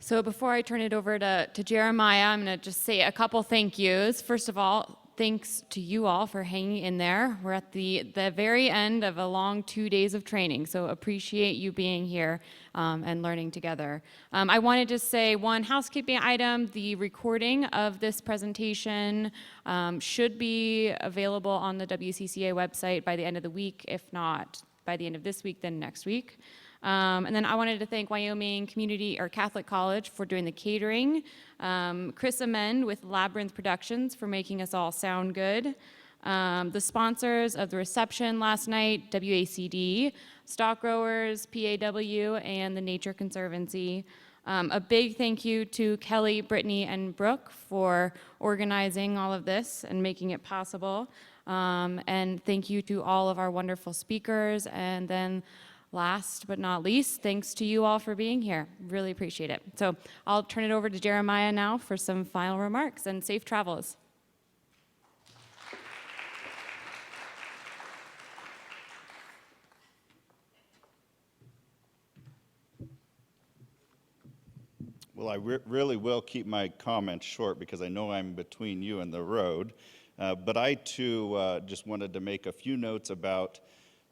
So before I turn it over to Jeremiah, I'm going to just say a couple thank yous. First of all, thanks to you all for hanging in there. We're at the very end of a long 2 days of training, so appreciate you being here and learning together. I wanted to say one housekeeping item. The recording of this presentation should be available on the WCCA website by the end of the week. If not by the end of this week, then next week. And then I wanted to thank Wyoming Community or Catholic College for doing the catering, Chris Amend with Labyrinth Productions for making us all sound good, the sponsors of the reception last night, WACD, Stock Growers, PAW, and the Nature Conservancy. A big thank you to Kelly, Brittany, and Brooke for organizing all of this and making it possible. And thank you to all of our wonderful speakers. And then last but not least, thanks to you all for being here. Really appreciate it. So I'll turn it over to Jeremiah now for some final remarks and safe travels.
Well, I really will keep my comments short because I know I'm between you and the road. But I too just wanted to make a few notes about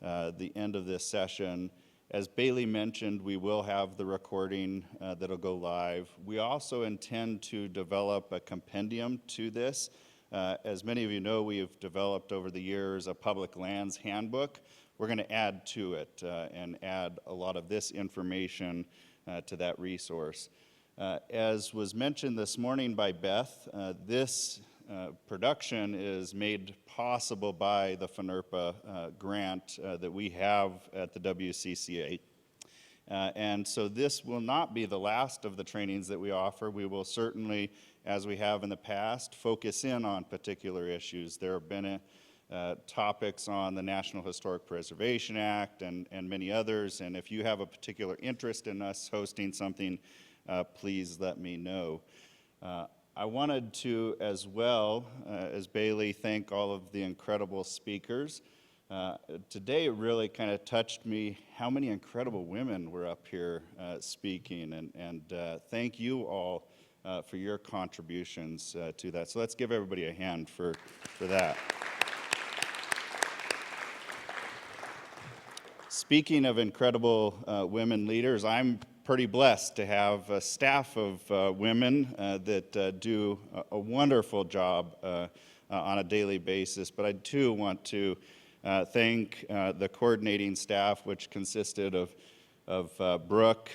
the end of this session. As Bailey mentioned, we will have the recording that'll go live. We also intend to develop a compendium to this. As many of you know, we have developed over the years a public lands handbook. We're going to add to it and add a lot of this information to that resource. As was mentioned this morning by Beth, this production is made possible by the FNRPA grant that we have at the WCCA. And so this will not be the last of the trainings that we offer. We will certainly, as we have in the past, focus in on particular issues. There have been topics on the National Historic Preservation Act and many others, and if you have a particular interest in us hosting something, please let me know. I wanted to, as well as Bailey, thank all of the incredible speakers. Today it really kind of touched me how many incredible women were up here speaking, and thank you all for your contributions to that. So let's give everybody a hand for that. Speaking of incredible women leaders, I'm pretty blessed to have a staff of women that do a wonderful job on a daily basis. But I too want to thank the coordinating staff, which consisted of Brooke,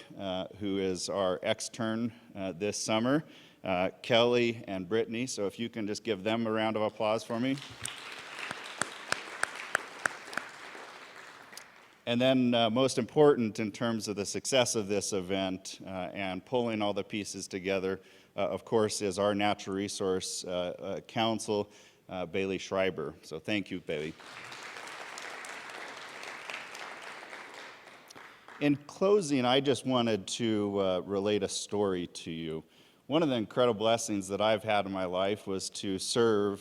who is our extern this summer, Kelly and Brittany. So if you can just give them a round of applause for me. And then most important in terms of the success of this event and pulling all the pieces together, of course, is our Natural Resource Council, Bailey Schreiber. So thank you, Bailey. In closing, I just wanted to relate a story to you. One of the incredible blessings that I've had in my life was to serve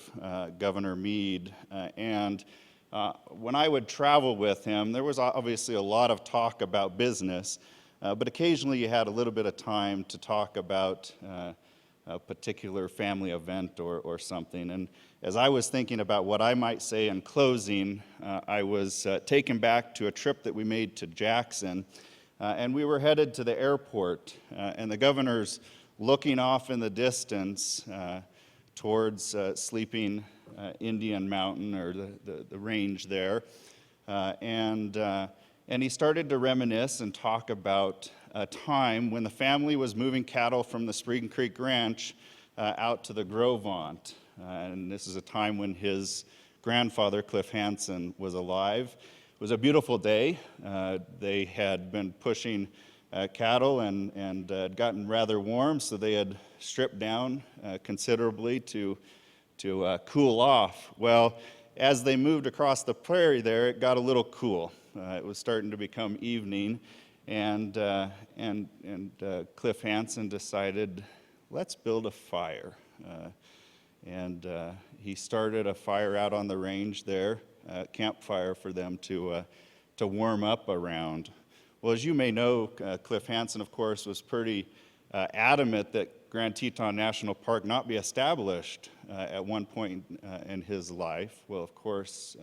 Governor Meade, and when I would travel with him, there was obviously a lot of talk about business, but occasionally you had a little bit of time to talk about a particular family event or something. And as I was thinking about what I might say in closing, I was taken back to a trip that we made to Jackson, and we were headed to the airport, and the governor's looking off in the distance towards Sleeping Indian Mountain, or the range there, and he started to reminisce and talk about a time when the family was moving cattle from the Spring Creek Ranch out to the Grovont, and this is a time when his grandfather, Cliff Hansen, was alive. It was a beautiful day. They had been pushing cattle and had gotten rather warm, so they had stripped down considerably to cool off. Well, as they moved across the prairie there, it got a little cool. It was starting to become evening, and Cliff Hansen decided, let's build a fire. And he started a fire out on the range there, a campfire for them to warm up around. Well, as you may know, Cliff Hansen, of course, was pretty adamant that Grand Teton National Park not be established at one point in his life. Well, of course,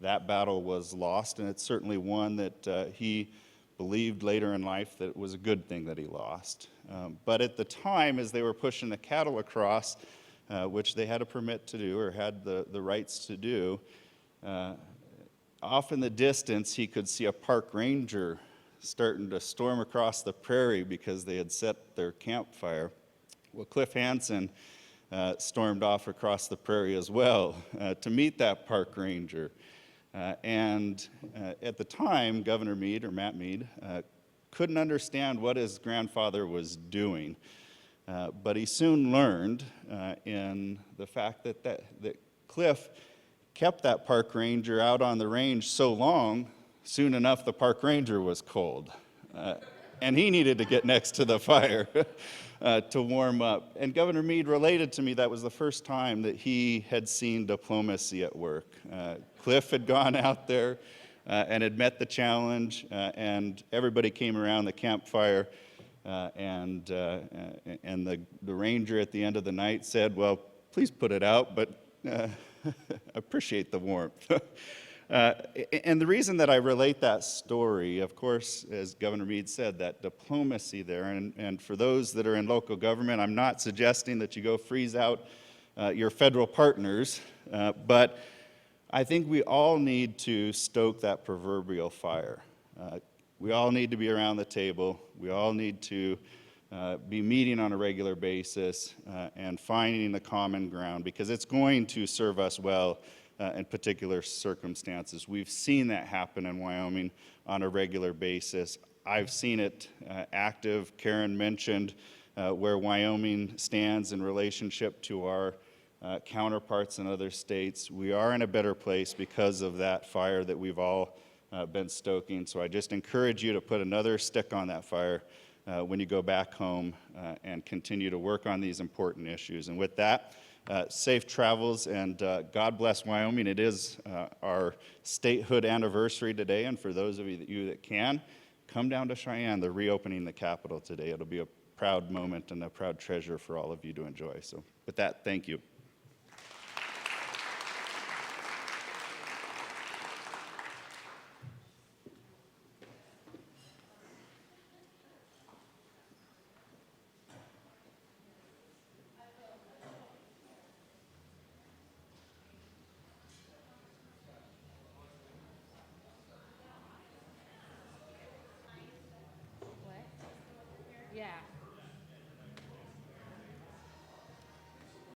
that battle was lost, and it's certainly one that he believed later in life that it was a good thing that he lost. But at the time, as they were pushing the cattle across, which they had a permit to do or had the rights to do, off in the distance he could see a park ranger starting to storm across the prairie because they had set their campfire. Well, Cliff Hansen stormed off across the prairie as well to meet that park ranger. And at the time, Governor Meade, or Matt Meade, couldn't understand what his grandfather was doing. But he soon learned in the fact that Cliff kept that park ranger out on the range so long, soon enough the park ranger was cold. And he needed to get next to the fire to warm up. And Governor Meade related to me that was the first time that he had seen diplomacy at work. Cliff had gone out there and had met the challenge, and everybody came around the campfire, and the ranger at the end of the night said, well, please put it out, but appreciate the warmth. And the reason that I relate that story, of course, as Governor Meade said, that diplomacy there, and for those that are in local government, I'm not suggesting that you go freeze out your federal partners, but I think we all need to stoke that proverbial fire. We all need to be around the table. We all need to be meeting on a regular basis and finding the common ground, because it's going to serve us well in particular circumstances. We've seen that happen in Wyoming on a regular basis. I've seen it active. Karen mentioned where Wyoming stands in relationship to our counterparts in other states. We are in a better place because of that fire that we've all been stoking. So I just encourage you to put another stick on that fire when you go back home and continue to work on these important issues. And with that, safe travels, and God bless Wyoming. It is our statehood anniversary today, and for those of you that can, come down to Cheyenne. They're reopening the Capitol today. It'll be a proud moment and a proud treasure for all of you to enjoy. So with that, thank you.